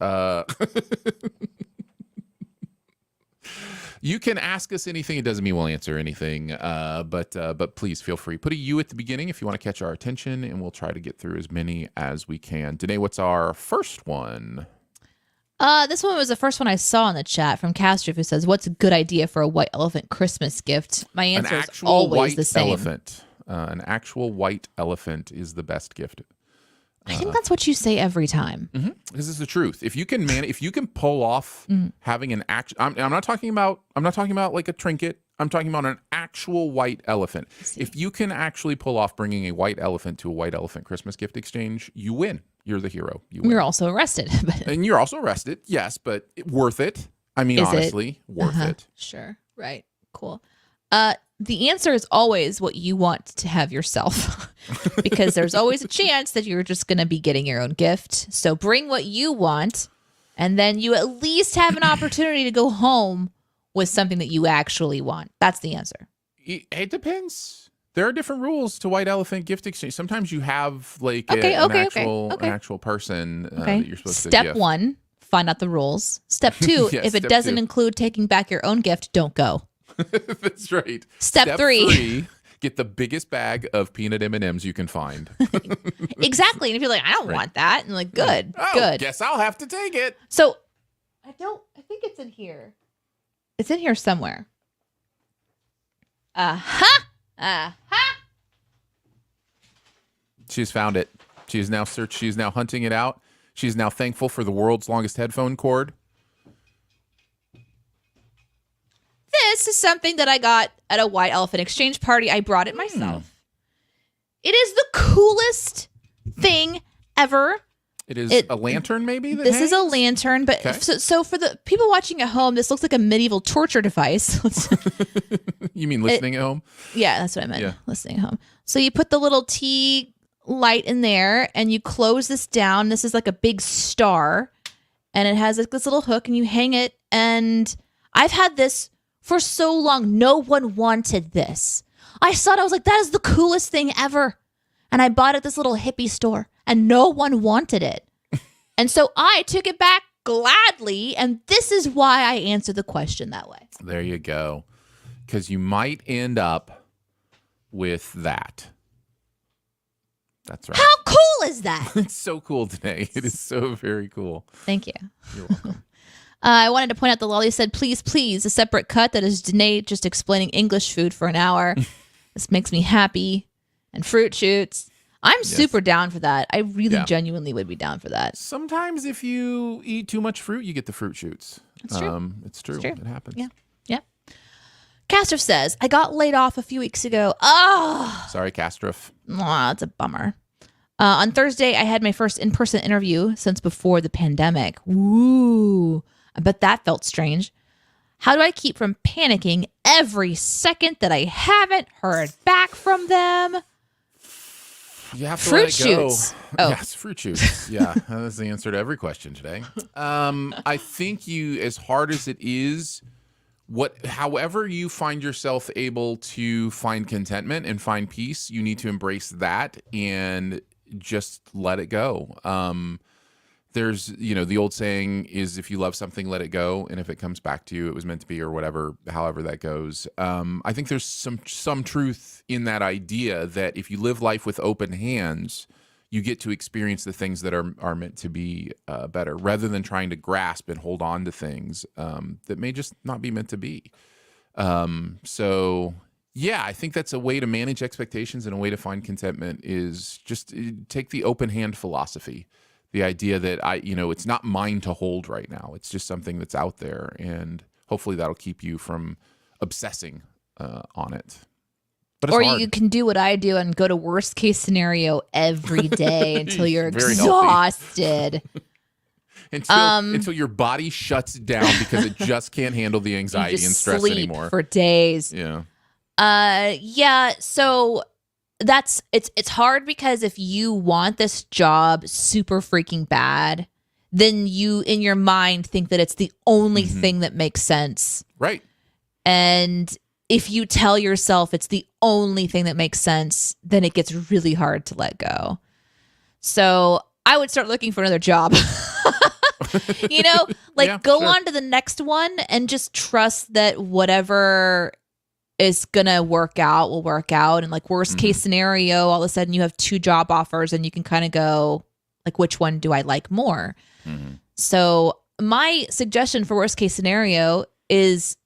you can ask us anything. It doesn't mean we'll answer anything, but please feel free. Put a U at the beginning if you want to catch our attention, and we'll try to get through as many as we can. Danae, what's our first one? This one was the first one I saw in the chat from Castro, who says, "What's a good idea for a white elephant Christmas gift?" My answer is always the same. Elephant. An actual white elephant is the best gift. I think that's what you say every time. This is the truth. If you can pull off having an I'm not talking about like a trinket. I'm talking about an actual white elephant. If you can actually pull off bringing a white elephant to a white elephant Christmas gift exchange, you win. You're the hero. You win. You're also arrested. And you're also arrested. Yes, but worth it. I mean, honestly, worth it. Sure. Right. Cool. The answer is always what you want to have yourself, because there's always a chance that you're just going to be getting your own gift. So bring what you want, and then you at least have an opportunity to go home with something that you actually want. That's the answer. It depends. There are different rules to white elephant gift exchange. Sometimes you have like an actual person that you're supposed to gift. Step 1, find out the rules. Step 2, if it doesn't include taking back your own gift, don't go. That's right. Step 3, get the biggest bag of peanut M&Ms you can find. Exactly. And if you're like, I don't want that, and like, good. Guess I'll have to take it. So I think it's in here. It's in here somewhere. She's found it. She is now She is now hunting it out. She is now thankful for the world's longest headphone cord. This is something that I got at a White Elephant Exchange party. I brought it myself. It is the coolest thing ever. It is a lantern, maybe? This is a lantern, but Okay. so for the people watching at home, this looks like a medieval torture device. You mean listening at home? Yeah, that's what I meant. Yeah. Listening at home. So you put the little tea light in there and you close this down. This is like a big star and it has like this little hook and you hang it. And I've had this for so long. No one wanted this. I saw it. I was like, that is the coolest thing ever. And I bought it at this little hippie store and no one wanted it. And so I took it back gladly. And this is why I answered the question that way. There you go. Because you might end up with that. That's right. How cool is that? It's so cool today. It is so very cool. Thank you. You're welcome. I wanted to point out the Lolly said, please, a separate cut that is Danae just explaining English food for an hour. This makes me happy. And fruit shoots. I'm super down for that. I really genuinely would be down for that. Sometimes if you eat too much fruit, you get the fruit shoots. That's true. It's true. It happens. Yeah. Castrif says, I got laid off a few weeks ago. Oh, Sorry, Castrif. that's a bummer. On Thursday, I had my first in-person interview since before the pandemic. Woo. I bet that felt strange. How do I keep from panicking every second that I haven't heard back from them? You have to Fruit let it go. shoots. Oh. Yes, fruit shoots. Yeah, that's the answer to every question today. I think as hard as it is, however you find yourself able to find contentment and find peace, you need to embrace that and just let it go. There's, the old saying is, if you love something, let it go. And if it comes back to you, it was meant to be, or whatever, however that goes. I think there's some truth in that idea that if you live life with open hands, you get to experience the things that are meant to be better, rather than trying to grasp and hold on to things that may just not be meant to be. So yeah, I think that's a way to manage expectations, and a way to find contentment is just take the open hand philosophy. The idea that it's not mine to hold right now. It's just something that's out there, and hopefully that'll keep you from obsessing on it. But it's hard. You can do what I do and go to worst case scenario every day until you're Very exhausted. Until your body shuts down because it just can't handle the anxiety and stress sleep anymore. For days. Yeah. So it's hard because if you want this job super freaking bad, then you in your mind think that it's the only thing that makes sense. Right. And if you tell yourself it's the only thing that makes sense, then it gets really hard to let go. So I would start looking for another job. Go on to the next one and just trust that whatever is gonna work out will work out. And like worst case scenario, all of a sudden you have 2 job offers and you can kind of go like, which one do I like more? So my suggestion for worst case scenario is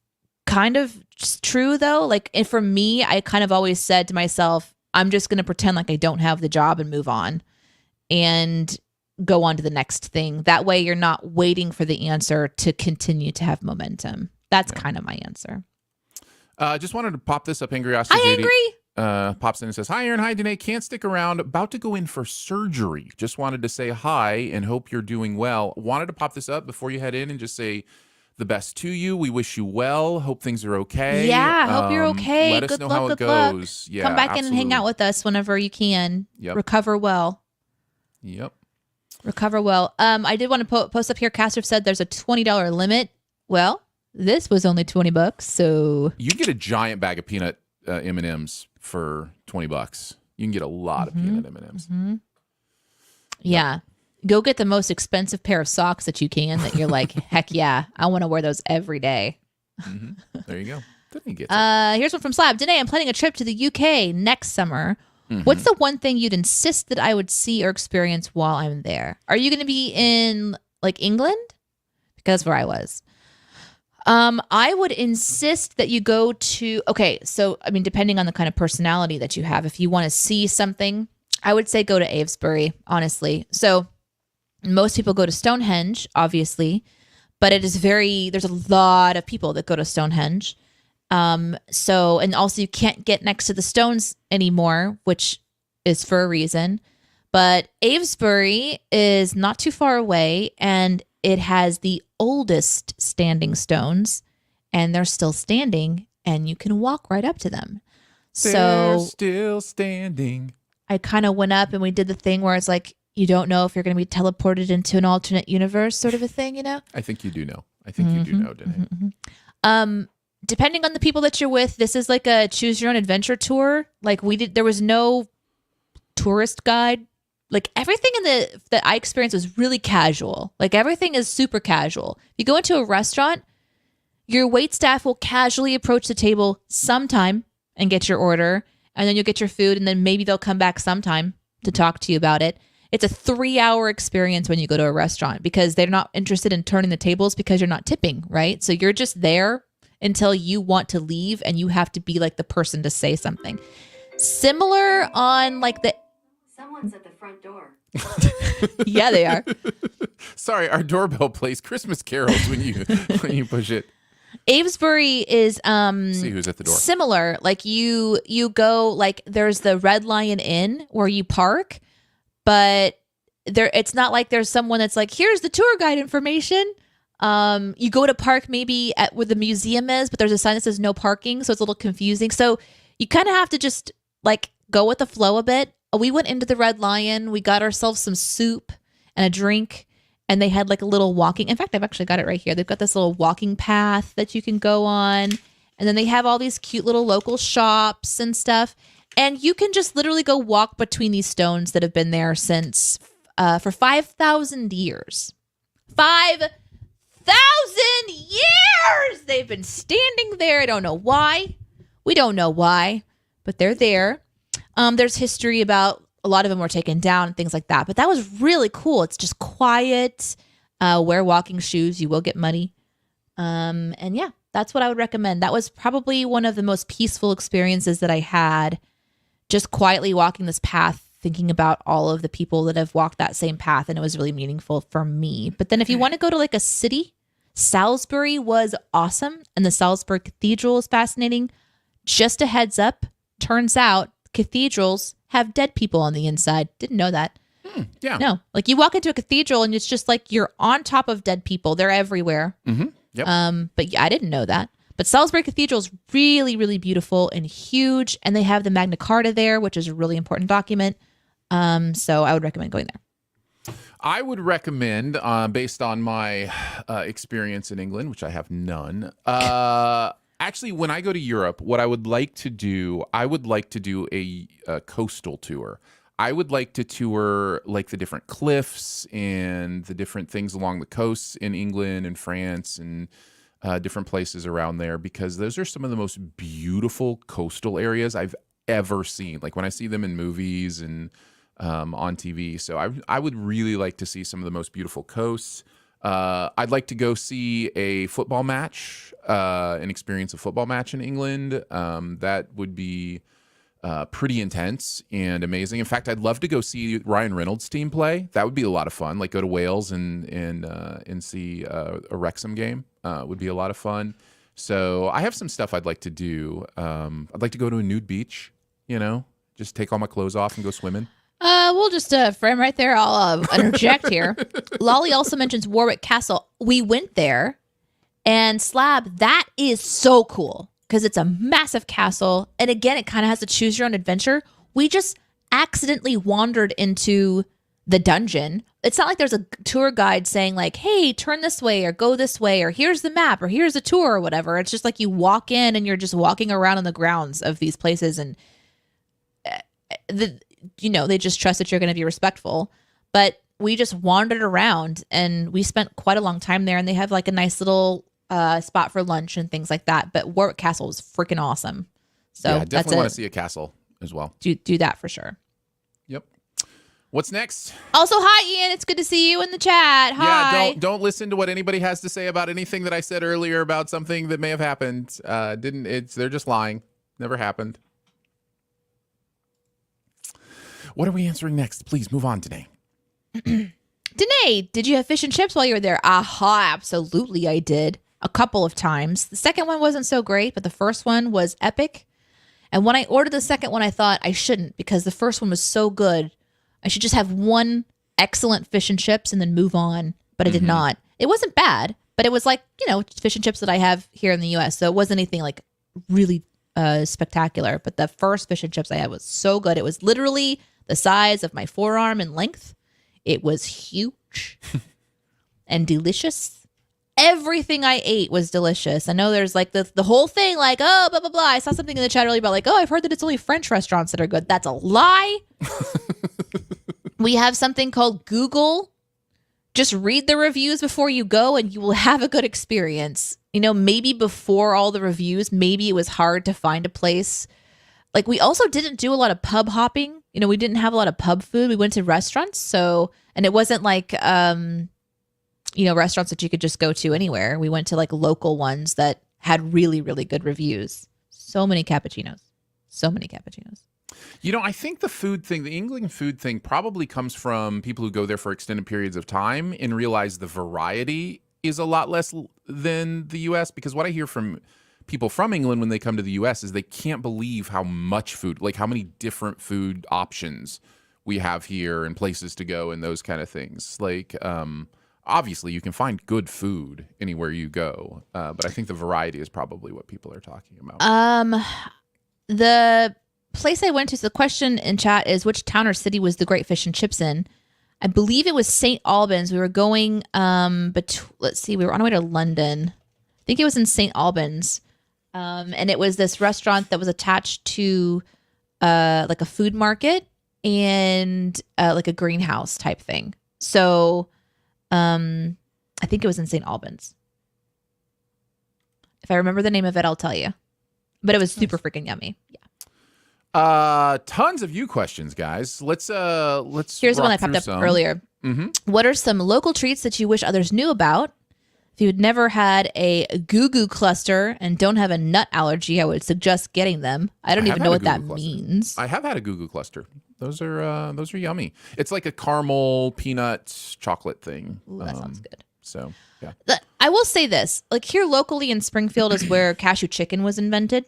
kind of true though. Like, and for me, I kind of always said to myself, I'm just going to pretend like I don't have the job and move on and go on to the next thing. That way you're not waiting for the answer to continue to have momentum. That's kind of my answer. Just wanted to pop this up. Angry Oscar Hi, Angry. Pops in and says, hi, Aaron. Hi, Danae. Can't stick around. About to go in for surgery. Just wanted to say hi and hope you're doing well. Wanted to pop this up before you head in and just say the best to you. We wish you well. Hope things are okay. Yeah, hope you're okay. Let us Good know luck, how it good luck. goes. Yeah, Come back in and hang out with us whenever you can. Yep. Recover well. Yep. Recover well. I did want to post up here. Castrif said there's a $20 limit. Well, this was only $20, so You can get a giant bag of peanut M&Ms for $20. You can get a lot of peanut M&Ms. yeah. Go get the most expensive pair of socks that you can that you're like, heck yeah, I want to wear those every day. There you go. Didn't get it. Here's one from Slab. Danae, I'm planning a trip to the UK next summer. What's the one thing you'd insist that I would see or experience while I'm there? Are you going to be in like England? Because that's where I was. I would insist that you go to, okay, so, I mean, depending on the kind of personality that you have, if you want to see something, I would say go to Avesbury, honestly. So most people go to Stonehenge, obviously, but there's a lot of people that go to Stonehenge. And also you can't get next to the stones anymore, which is for a reason. But Avesbury is not too far away, and it has the oldest standing stones, and they're still standing, and you can walk right up to them. They're So still standing. I kind of went up and we did the thing where it's like, you don't know if you're going to be teleported into an alternate universe sort of a thing, you know? I think you do know. I think you do know, Danae. Depending on the people that you're with, this is like a choose your own adventure tour. Like there was no tourist guide. Like everything that I experienced was really casual. Like everything is super casual. If you go into a restaurant, your wait staff will casually approach the table sometime and get your order, and then you'll get your food, and then maybe they'll come back sometime to talk to you about it. It's a 3-hour experience when you go to a restaurant because they're not interested in turning the tables because you're not tipping, right? So you're just there until you want to leave, and you have to be like the person to say something. Similar on like the... Someone's at the front door. Yeah, they are. Sorry, our doorbell plays Christmas carols when you push it. Avesbury is See who's at the door. similar. Like you go, like there's the Red Lion Inn where you park, but it's not like there's someone that's like, here's the tour guide information. You go to park maybe at where the museum is, but there's a sign that says no parking, so it's a little confusing. So you kind of have to just like go with the flow a bit. We went into the Red Lion. We got ourselves some soup and a drink, and they had like a little walking. In fact, I've actually got it right here. They've got this little walking path that you can go on, and then they have all these cute little local shops and stuff. And you can just literally go walk between these stones that have been there since for 5,000 years. 5,000 years they've been standing there. I don't know why. We don't know why, but they're there. There's history about a lot of them were taken down and things like that, but that was really cool. It's just quiet. Wear walking shoes. You will get muddy. And yeah, that's what I would recommend. That was probably one of the most peaceful experiences that I had, just quietly walking this path, thinking about all of the people that have walked that same path, and it was really meaningful for me. But then if you want to go to like a city, Salisbury was awesome, and the Salisbury Cathedral is fascinating. Just a heads up, turns out cathedrals have dead people on the inside. Didn't know that. Yeah. No, like you walk into a cathedral and it's just like you're on top of dead people. They're everywhere. Yep. But yeah, I didn't know that. But Salisbury Cathedral is really, really beautiful and huge, and they have the Magna Carta there, which is a really important document. So I would recommend going there. I would recommend, based on my experience in England, which I have none. Actually, when I go to Europe, what I would like to do, a coastal tour. I would like to tour like the different cliffs and the different things along the coasts in England and France and different places around there, because those are some of the most beautiful coastal areas I've ever seen. Like when I see them in movies and on TV. So I would really like to see some of the most beautiful coasts. I'd like to go see a football match, and experience a football match in England. That would be pretty intense and amazing. In fact, I'd love to go see Ryan Reynolds' team play. That would be a lot of fun. Like go to Wales and see a Wrexham game. Would be a lot of fun. So I have some stuff I'd like to do. I'd like to go to a nude beach. Just take all my clothes off and go swimming. We'll just frame right there. I'll interject here. Lolly also mentions Warwick Castle. We went there, and Slab, that is so cool because it's a massive castle. And again, it kind of has a choose your own adventure. We just accidentally wandered into the dungeon. It's not like there's a tour guide saying like, hey, turn this way or go this way, or here's the map or here's a tour or whatever. It's just like you walk in and you're just walking around on the grounds of these places, and they just trust that you're going to be respectful. But we just wandered around and we spent quite a long time there, and they have like a nice little spot for lunch and things like that. But Warwick Castle was freaking awesome. So yeah, I definitely want to see a castle as well. Do that for sure. Yep. What's next? Also, hi Ian. It's good to see you in the chat. Hi. Yeah, don't listen to what anybody has to say about anything that I said earlier about something that may have happened. They're just lying. Never happened. What are we answering next? Please move on, Danae. Danae, did you have fish and chips while you were there? Aha, absolutely I did. A couple of times. The second one wasn't so great, but the first one was epic. And when I ordered the second one, I thought I shouldn't because the first one was so good. I should just have one excellent fish and chips and then move on. But I did not. It wasn't bad, but it was like, fish and chips that I have here in the U.S. So it wasn't anything like really spectacular. But the first fish and chips I had was so good. It was literally the size of my forearm in length. It was huge and delicious. Everything I ate was delicious. I know there's like the whole thing like, oh, blah, blah, blah. I saw something in the chat earlier about like, oh, I've heard that it's only French restaurants that are good. That's a lie. We have something called Google. Just read the reviews before you go and you will have a good experience. Maybe before all the reviews, maybe it was hard to find a place. Like we also didn't do a lot of pub hopping. We didn't have a lot of pub food. We went to restaurants. And it wasn't like, restaurants that you could just go to anywhere. We went to like local ones that had really, really good reviews. So many cappuccinos. I think the food thing, the England food thing probably comes from people who go there for extended periods of time and realize the variety is a lot less than the U.S. Because what I hear from people from England when they come to the U.S. is they can't believe how much food, like how many different food options we have here and places to go and those kind of things. Like, obviously, you can find good food anywhere you go, but I think the variety is probably what people are talking about. The place I went to, so the question in chat is, which town or city was the Great Fish and Chips in? I believe it was St. Albans. We were going, let's see, we were on our way to London. I think it was in St. Albans. And it was this restaurant that was attached to like a food market and like a greenhouse type thing. So I think it was in St. Albans. If I remember the name of it, I'll tell you. But it was super freaking yummy. Yeah. Tons of you questions, guys. Let's Here's the one that popped up earlier. Mm-hmm. What are some local treats that you wish others knew about? If you'd never had a goo-goo cluster and don't have a nut allergy, I would suggest getting them. I don't even know what that means. I have had a goo-goo cluster. Those are yummy. It's like a caramel peanut chocolate thing. Ooh, that sounds good. So, yeah. I will say this. Like here locally in Springfield is where cashew chicken was invented.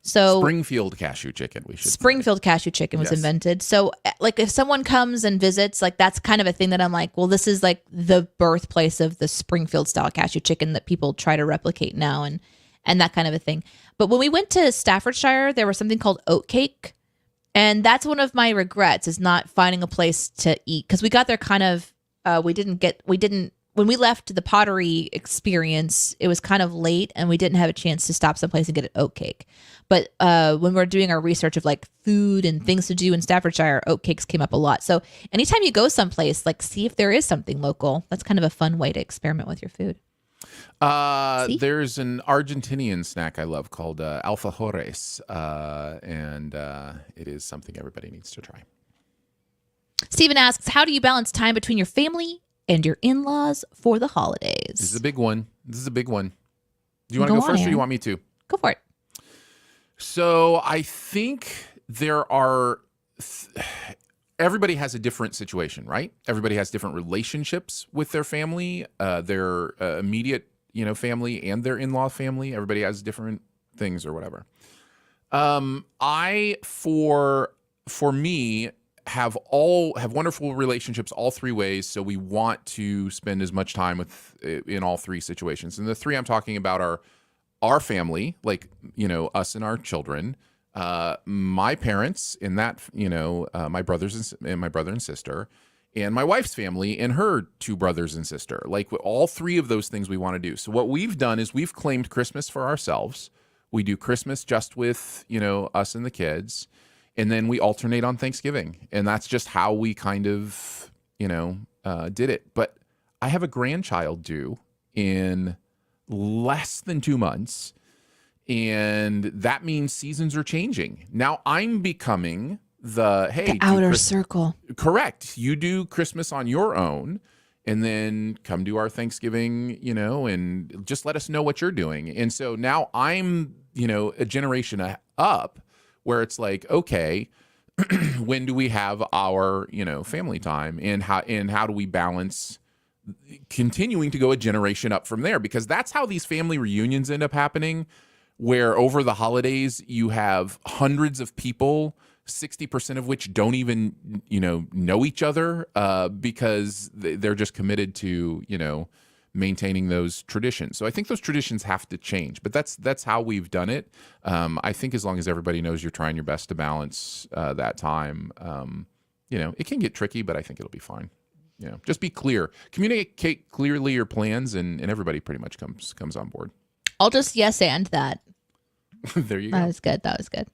So Springfield cashew chicken, we should Springfield cashew chicken was invented. So like if someone comes and visits, like that's kind of a thing that I'm like, well, this is like the birthplace of the Springfield style cashew chicken that people try to replicate now and that kind of a thing. But when we went to Staffordshire, there was something called oatcake. And that's one of my regrets is not finding a place to eat. Because we got there kind of, when we left the pottery experience, it was kind of late and we didn't have a chance to stop someplace and get an oatcake. But when we're doing our research of like food and things to do in Staffordshire, oatcakes came up a lot. So anytime you go someplace, like see if there is something local. That's kind of a fun way to experiment with your food. There's an Argentinian snack I love called alfajores, and it is something everybody needs to try. Stephen asks, how do you balance time between your family and your in-laws for the holidays? This is a big one. Do you want to go first or do you want me to? Go for it. So I think there are... everybody has a different situation, right? Everybody has different relationships with their family, their immediate, family and their in-law family. Everybody has different things or whatever. For me, have wonderful relationships all three ways. So we want to spend as much time in all three situations. And the three I'm talking about are our family, like, us and our children, my parents in that, my brothers and my brother and sister, and my wife's family and her two brothers and sister. Like all three of those things we want to do. So what we've done is we've claimed Christmas for ourselves. We do Christmas just with, us and the kids. And then we alternate on Thanksgiving. And that's just how we kind of, did it. But I have a grandchild due in less than 2 months. And that means seasons are changing. Now I'm becoming the outer circle. Correct. You do Christmas on your own and then come to our Thanksgiving, and just let us know what you're doing. And so now I'm, a generation up where it's like, okay, when do we have our, family time, and how do we balance continuing to go a generation up from there? Because that's how these family reunions end up happening, where over the holidays you have hundreds of people, 60% of which don't even, know each other, because they're just committed to, maintaining those traditions. So I think those traditions have to change, but that's how we've done it. I think as long as everybody knows you're trying your best to balance that time, it can get tricky, but I think it'll be fine. Just be clear, communicate clearly your plans, and everybody pretty much comes on board. I'll just yes and that. There you go. That was good. That was good.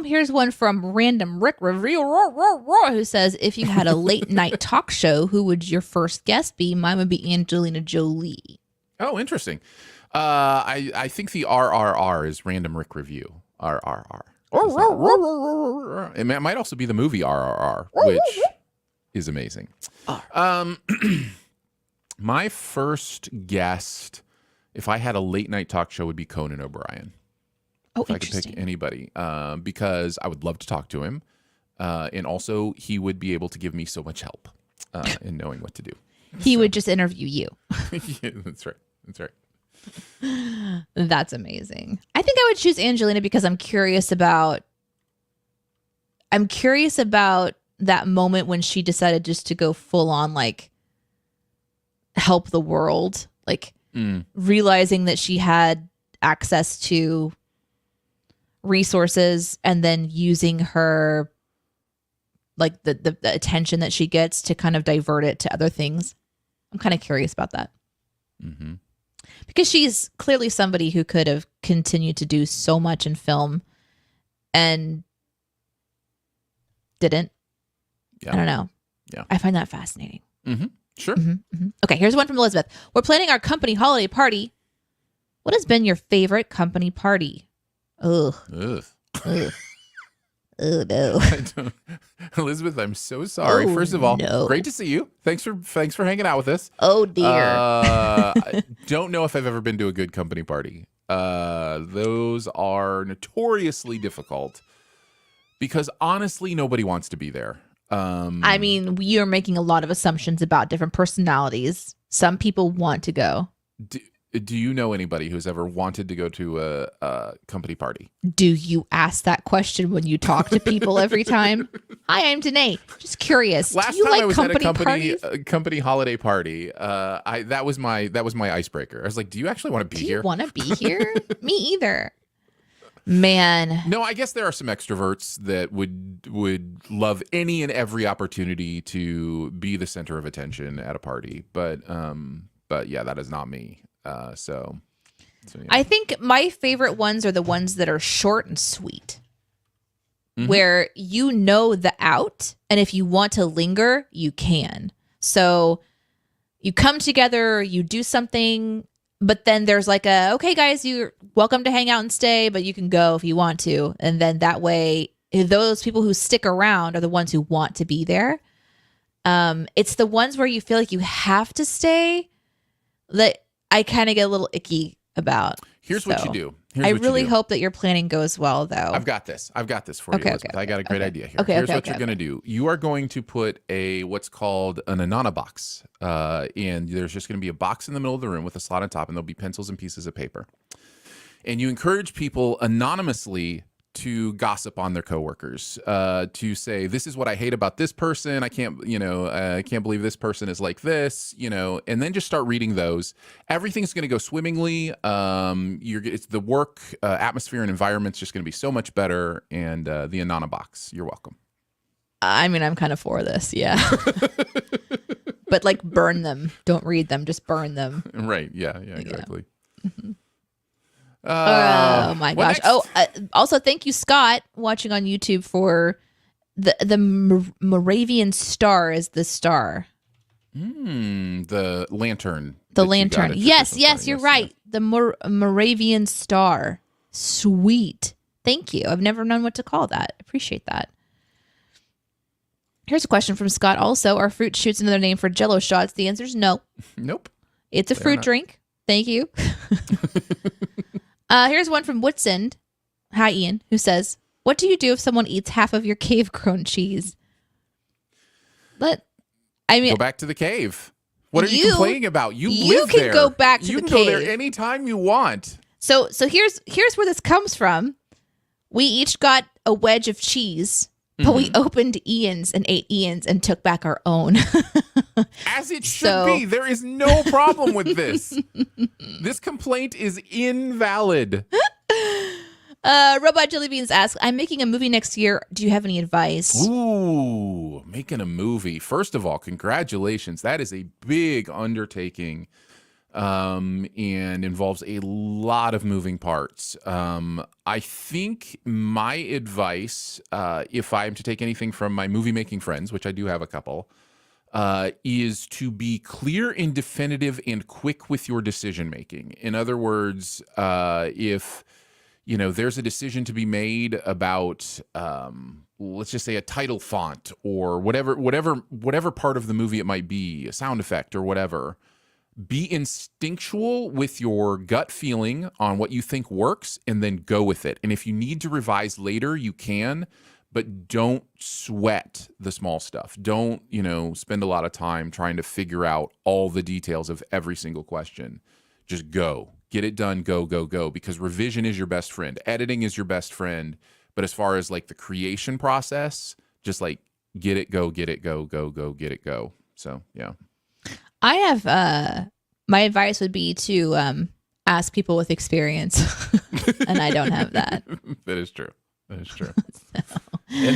Here's one from Random Rick Review, who says, if you had a late night talk show, who would your first guest be? Mine would be Angelina Jolie. Oh, interesting. I think the RRR is Random Rick Review. RRR. It might also be the movie RRR, which is amazing. My first guest, if I had a late night talk show, would be Conan O'Brien. Oh, if I could pick anybody, because I would love to talk to him, and also he would be able to give me so much help in knowing what to do. He would just interview you. Yeah, that's right. That's right. That's amazing. I think I would choose Angelina because I'm curious about that moment when she decided just to go full on, like, help the world, like realizing that she had access to resources and then using her, like, the attention that she gets to kind of divert it to other things. I'm kind of curious about that. Mm-hmm. Because she's clearly somebody who could have continued to do so much in film and didn't. Yeah. I don't know. Yeah. I find that fascinating. Mm-hmm. Sure. Okay, here's one from Elizabeth. We're planning our company holiday party. What has been your favorite company party? Ugh. Ugh. Ugh. Oh, no. Elizabeth, I'm so sorry. Oh, First of all, no. great to see you. Thanks for hanging out with us. Oh, dear. I don't know if I've ever been to a good company party. Those are notoriously difficult because honestly, nobody wants to be there. I mean, you're making a lot of assumptions about different personalities. Some people want to go. Do you know anybody who's ever wanted to go to a company party? Do you ask that question when you talk to people every time? Hi, I'm Danae. Just curious. Last do you time like I was at parties? a company holiday party, that was my icebreaker. I was like, "Do you actually want to be Do here?" you want to be here? Me either. Man. No, I guess there are some extroverts that would love any and every opportunity to be the center of attention at a party, but yeah, that is not me. So yeah. I think my favorite ones are the ones that are short and sweet, where you know the out, and if you want to linger, you can. So you come together, you do something, but then there's like okay, guys, you're welcome to hang out and stay, but you can go if you want to. And then that way, those people who stick around are the ones who want to be there. It's the ones where you feel like you have to stay that I kind of get a little icky about. Here's what you do. I really hope that your planning goes well, though. I've got this for you, Elizabeth. I got a great idea here. Here's what you're going to do. You are going to put what's called an Anana box. And there's just going to be a box in the middle of the room with a slot on top, and there'll be pencils and pieces of paper. And you encourage people anonymously to gossip on their coworkers, to say, this is what I hate about this person. I can't believe this person is like this, and then just start reading those. Everything's going to go swimmingly. It's the work atmosphere and environment's just going to be so much better. And the Anana box, you're welcome. I mean, I'm kind of for this. Yeah. But like burn them. Don't read them. Just burn them. Right. Yeah, exactly. Yeah. Mm-hmm. Oh my gosh! Also, thank you, Scott, watching on YouTube for the Moravian Star is the star. The lantern. The lantern. Yes, you're right. The Moravian Star. Sweet. Thank you. I've never known what to call that. Appreciate that. Here's a question from Scott. Also, are fruit shoots another name for Jello shots? The answer is no. Nope. It's a fruit drink. Thank you. Here's one from Woodsend. Hi, Ian, who says, "What do you do if someone eats half of your cave-grown cheese?" Go back to the cave. What are you complaining about? You live can there. go back to you the can cave. go there anytime you want. So here's where this comes from. We each got a wedge of cheese, but we opened Ian's and ate Ian's and took back our own. As it should be. There is no problem with this. This complaint is invalid. Robot Jellybeans asks, "I'm making a movie next year. Do you have any advice?" Ooh, making a movie. First of all, congratulations. That is a big undertaking and involves a lot of moving parts. I think my advice, if I'm to take anything from my movie-making friends, which I do have a couple, is to be clear and definitive and quick with your decision-making. In other words, if there's a decision to be made about, let's just say a title font or whatever part of the movie it might be, a sound effect or whatever, be instinctual with your gut feeling on what you think works and then go with it. And if you need to revise later, you can, but don't sweat the small stuff. Don't, spend a lot of time trying to figure out all the details of every single question. Just go. Get it done, go, go, go, because revision is your best friend. Editing is your best friend. But as far as like the creation process, just like get it, go, get it, go, go, go, get it, go. So, yeah. I have, my advice would be to ask people with experience, and I don't have that. That is true. And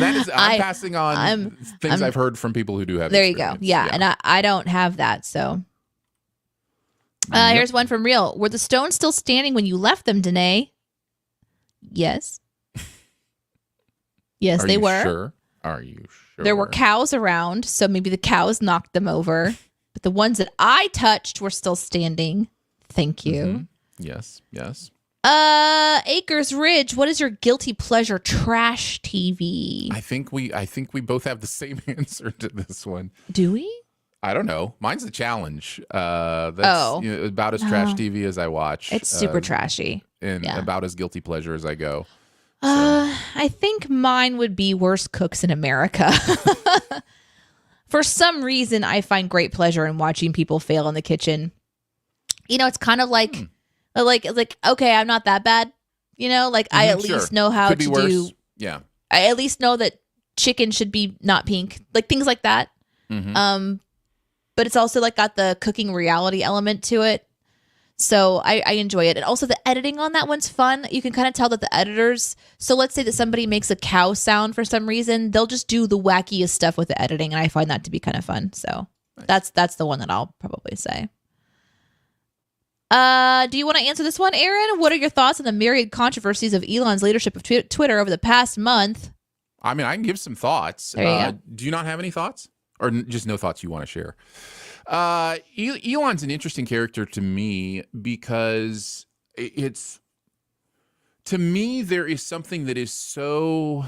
that is, I'm passing on things I've heard from people who do have there experience. You go. Yeah. And I don't have that, so. Here's one from Real. "Were the stones still standing when you left them, Danae?" Yes. Yes, they were. Sure? Are you sure? There were cows around, so maybe the cows knocked them over. But the ones that I touched were still standing. Thank you. Yes. Acres Ridge, what is your guilty pleasure trash TV? I think we both have the same answer to this one. Do we? I don't know. Mine's the challenge. That's about as trash TV as I watch. It's super trashy. And about as guilty pleasure as I go. So. I think mine would be Worst Cooks in America. For some reason, I find great pleasure in watching people fail in the kitchen. It's kind of like, okay, I'm not that bad. I at least know how Could be to worse. do. Yeah. I at least know that chicken should be not pink, like things like that. But it's also like got the cooking reality element to it. So I enjoy it. And also the editing on that one's fun. You can kind of tell that the editors, so let's say that somebody makes a cow sound for some reason, they'll just do the wackiest stuff with the editing. And I find that to be kind of fun. So nice. That's the one that I'll probably say. Do you want to answer this one, Aaron? What are your thoughts on the myriad controversies of Elon's leadership of Twitter over the past month? I mean, I can give some thoughts. There you go. Do you not have any thoughts? Or just no thoughts you want to share? Elon's an interesting character to me because to me, there is something that is so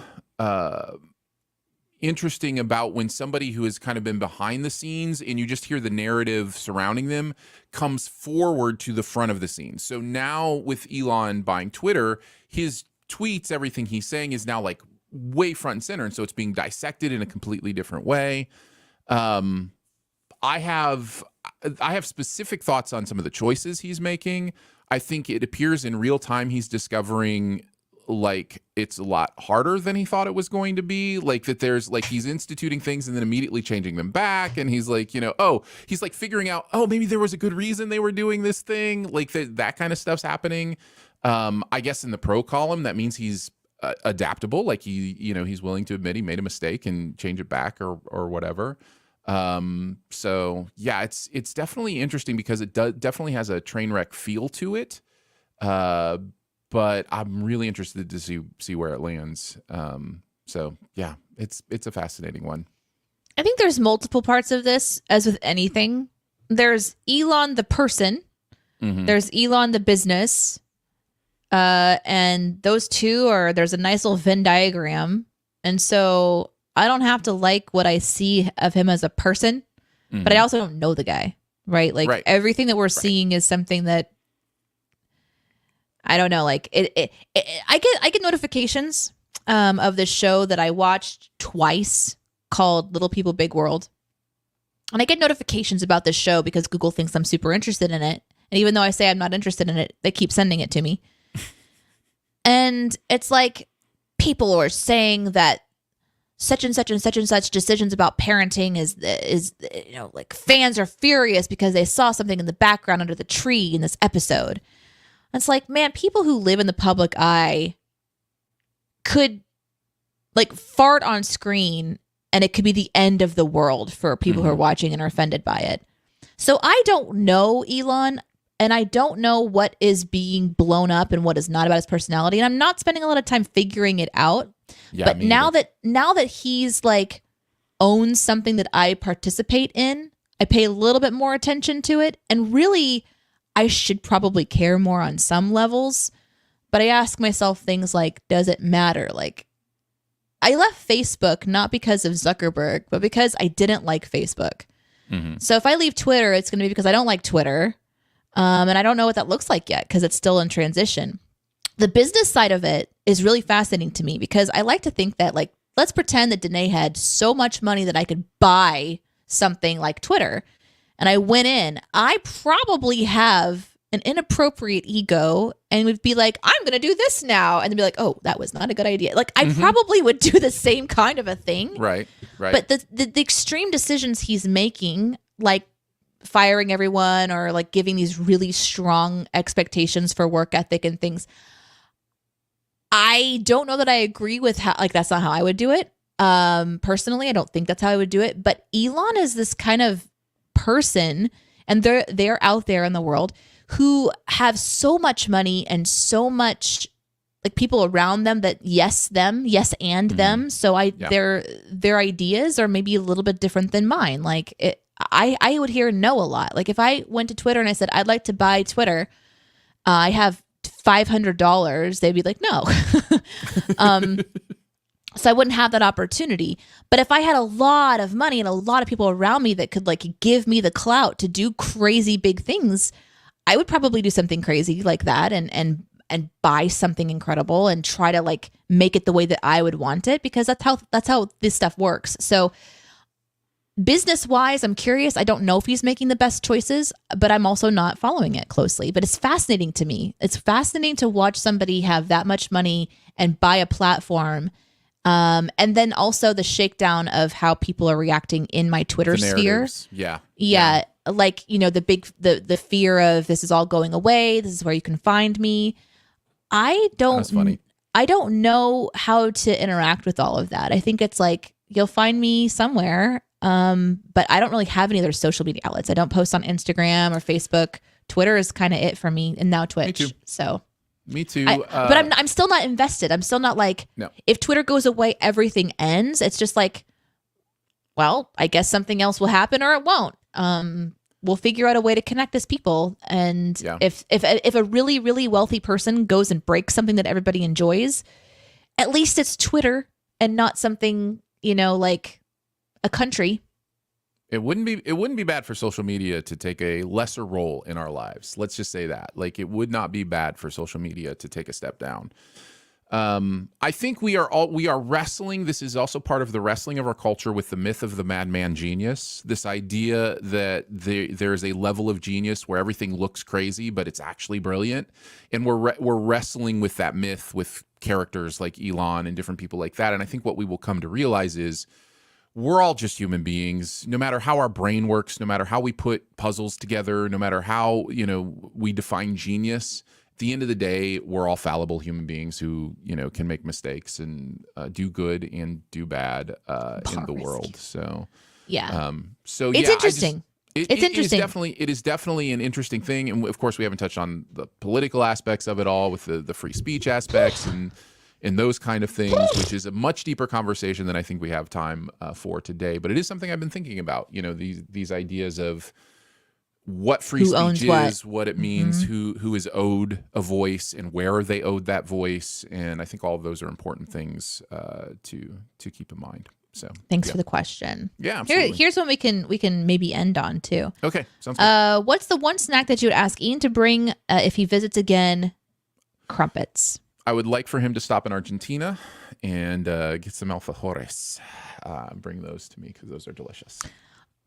interesting about when somebody who has kind of been behind the scenes and you just hear the narrative surrounding them comes forward to the front of the scenes. So now with Elon buying Twitter, his tweets, everything he's saying is now like way front and center. And so it's being dissected in a completely different way. I have specific thoughts on some of the choices he's making. I think it appears in real time he's discovering like it's a lot harder than he thought it was going to be. Like that there's like he's instituting things and then immediately changing them back. And he's like, he's like figuring out, maybe there was a good reason they were doing this thing. Like that kind of stuff's happening. I guess in the pro column, that means he's adaptable. Like he's willing to admit he made a mistake and change it back or whatever. So yeah, it's definitely interesting because it definitely has a train wreck feel to it. But I'm really interested to see where it lands. So yeah, it's a fascinating one. I think there's multiple parts of this, as with anything. There's Elon the person. Mm-hmm. There's Elon the business. And those two there's a nice little Venn diagram. And so I don't have to like what I see of him as a person, but I also don't know the guy, right? Like everything that we're seeing is something that I don't know. Like I get notifications of this show that I watched twice called Little People Big World. And I get notifications about this show because Google thinks I'm super interested in it. And even though I say I'm not interested in it, they keep sending it to me. And it's like people are saying that such and such and such and such decisions about parenting is like fans are furious because they saw something in the background under the tree in this episode. And it's like, man, people who live in the public eye could like fart on screen and it could be the end of the world for people who are watching and are offended by it. So I don't know Elon, and I don't know what is being blown up and what is not about his personality. And I'm not spending a lot of time figuring it out. Yeah, but now that he's like owns something that I participate in, I pay a little bit more attention to it. And really, I should probably care more on some levels. But I ask myself things like, does it matter? Like, I left Facebook not because of Zuckerberg, but because I didn't like Facebook. So if I leave Twitter, it's going to be because I don't like Twitter. And I don't know what that looks like yet because it's still in transition. The business side of it is really fascinating to me because I like to think that, like, let's pretend that Danae had so much money that I could buy something like Twitter. And I went in. I probably have an inappropriate ego and would be like, I'm going to do this now. And then be like, oh, that was not a good idea. Like, I probably would do the same kind of a thing. Right. But the extreme decisions he's making, like firing everyone or like giving these really strong expectations for work ethic and things, I don't know that I agree with how, like, that's not how I would do it. Personally, I don't think that's how I would do it. But Elon is this kind of person, and they're out there in the world who have so much money and so much like people around them that yes and them. So their ideas are maybe a little bit different than mine. Like I would hear no a lot. Like if I went to Twitter and I said, I'd like to buy Twitter, I have $500, they'd be like, no. So I wouldn't have that opportunity. But if I had a lot of money and a lot of people around me that could like give me the clout to do crazy big things, I would probably do something crazy like that and buy something incredible and try to like make it the way that I would want it, because that's how this stuff works. So business wise, I'm curious. I don't know if he's making the best choices, but I'm also not following it closely. But it's fascinating to me. It's fascinating to watch somebody have that much money and buy a platform. And then also the shakedown of how people are reacting in my Twitter sphere. Yeah. Like, you know, the fear of this is all going away. This is where you can find me. That's funny. I don't know how to interact with all of that. I think it's like, you'll find me somewhere. But I don't really have any other social media outlets. I don't post on Instagram or Facebook. Twitter is kind of it for me, and now Twitch. Me too. So me too. But I'm still not invested. I'm still not like, no. If Twitter goes away, everything ends. It's just like, well, I guess something else will happen or it won't. We'll figure out a way to connect as people. And if a really, really wealthy person goes and breaks something that everybody enjoys, at least it's Twitter and not something, you know, like a country. It wouldn't be bad for social media to take a lesser role in our lives. Let's just say that. Like, it would not be bad for social media to take a step down. I think we are wrestling. This is also part of the wrestling of our culture with the myth of the madman genius. This idea that there is a level of genius where everything looks crazy, but it's actually brilliant. And we're wrestling with that myth with characters like Elon and different people like that. And I think what we will come to realize is we're all just human beings. No matter how our brain works, no matter how we put puzzles together, no matter how, you know, we define genius, at the end of the day, we're all fallible human beings who, you know, can make mistakes and do good and do bad in the world. So yeah. It's interesting. It's interesting. It is definitely an interesting thing, and of course, we haven't touched on the political aspects of it all with the free speech aspects and those kind of things, which is a much deeper conversation than I think we have time for today. But it is something I've been thinking about. You know, these ideas of what free speech is, what it means, who is owed a voice, and where are they owed that voice. And I think all of those are important things to keep in mind. So thanks for the question. Yeah, absolutely. Here's what we can maybe end on too. Okay, sounds good. What's the one snack that you would ask Ian to bring if he visits again? crumpets. I would like for him to stop in Argentina and get some alfajores. Bring those to me because those are delicious.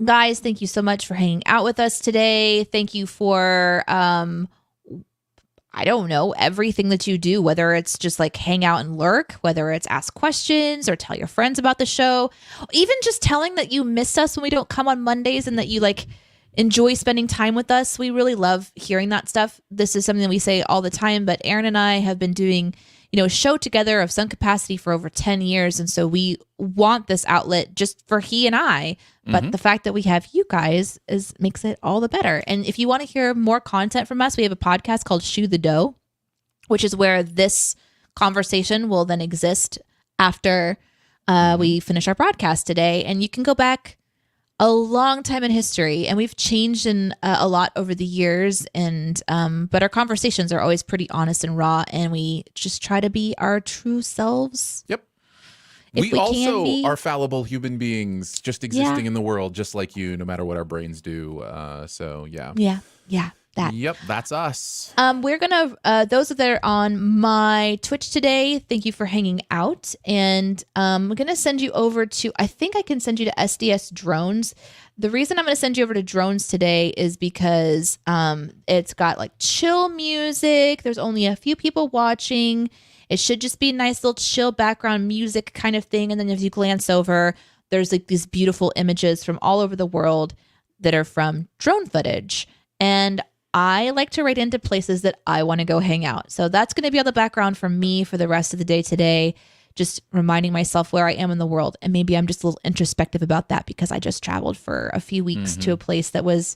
Guys, thank you so much for hanging out with us today. Thank you for, I don't know, everything that you do, whether it's just like hang out and lurk, whether it's ask questions or tell your friends about the show, even just telling that you miss us when we don't come on Mondays and that you like enjoy spending time with us. We really love hearing that stuff. This is something that we say all the time, but Aaron and I have been doing, a show together of some capacity for over 10 years. And so we want this outlet just for he and I, but the fact that we have you guys makes it all the better. And if you want to hear more content from us, we have a podcast called Shoe the Dough, which is where this conversation will then exist after we finish our broadcast today. And you can go back a long time in history, and we've changed in a lot over the years, and but our conversations are always pretty honest and raw, and we just try to be our true selves. Yep. If We also can be. are fallible human beings just existing in the world, just like you, no matter what our brains do. So yeah. Yeah, that. Yep, that's us. We're gonna those that are on my Twitch today, thank you for hanging out, and I'm gonna send you over to, I think I can send you to SDS Drones. The reason I'm gonna send you over to Drones today is because it's got like chill music. There's only a few people watching. It should just be nice little chill background music kind of thing, and then if you glance over, there's like these beautiful images from all over the world that are from drone footage. And I like to write into places that I want to go hang out. So that's going to be on the background for me for the rest of the day today, just reminding myself where I am in the world. And maybe I'm just a little introspective about that because I just traveled for a few weeks to a place that was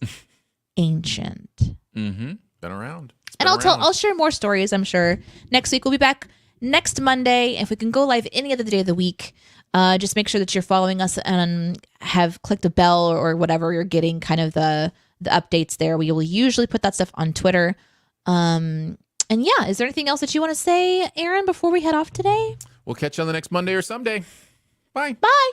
ancient. Been around. And I'll share more stories, I'm sure. Next week, we'll be back next Monday. If we can go live any other day of the week, just make sure that you're following us and have clicked a bell or whatever you're getting kind of the updates there. We will usually put that stuff on Twitter. And yeah, is there anything else that you want to say, Aaron, before we head off today? We'll catch you on the next Monday or someday. Bye. Bye.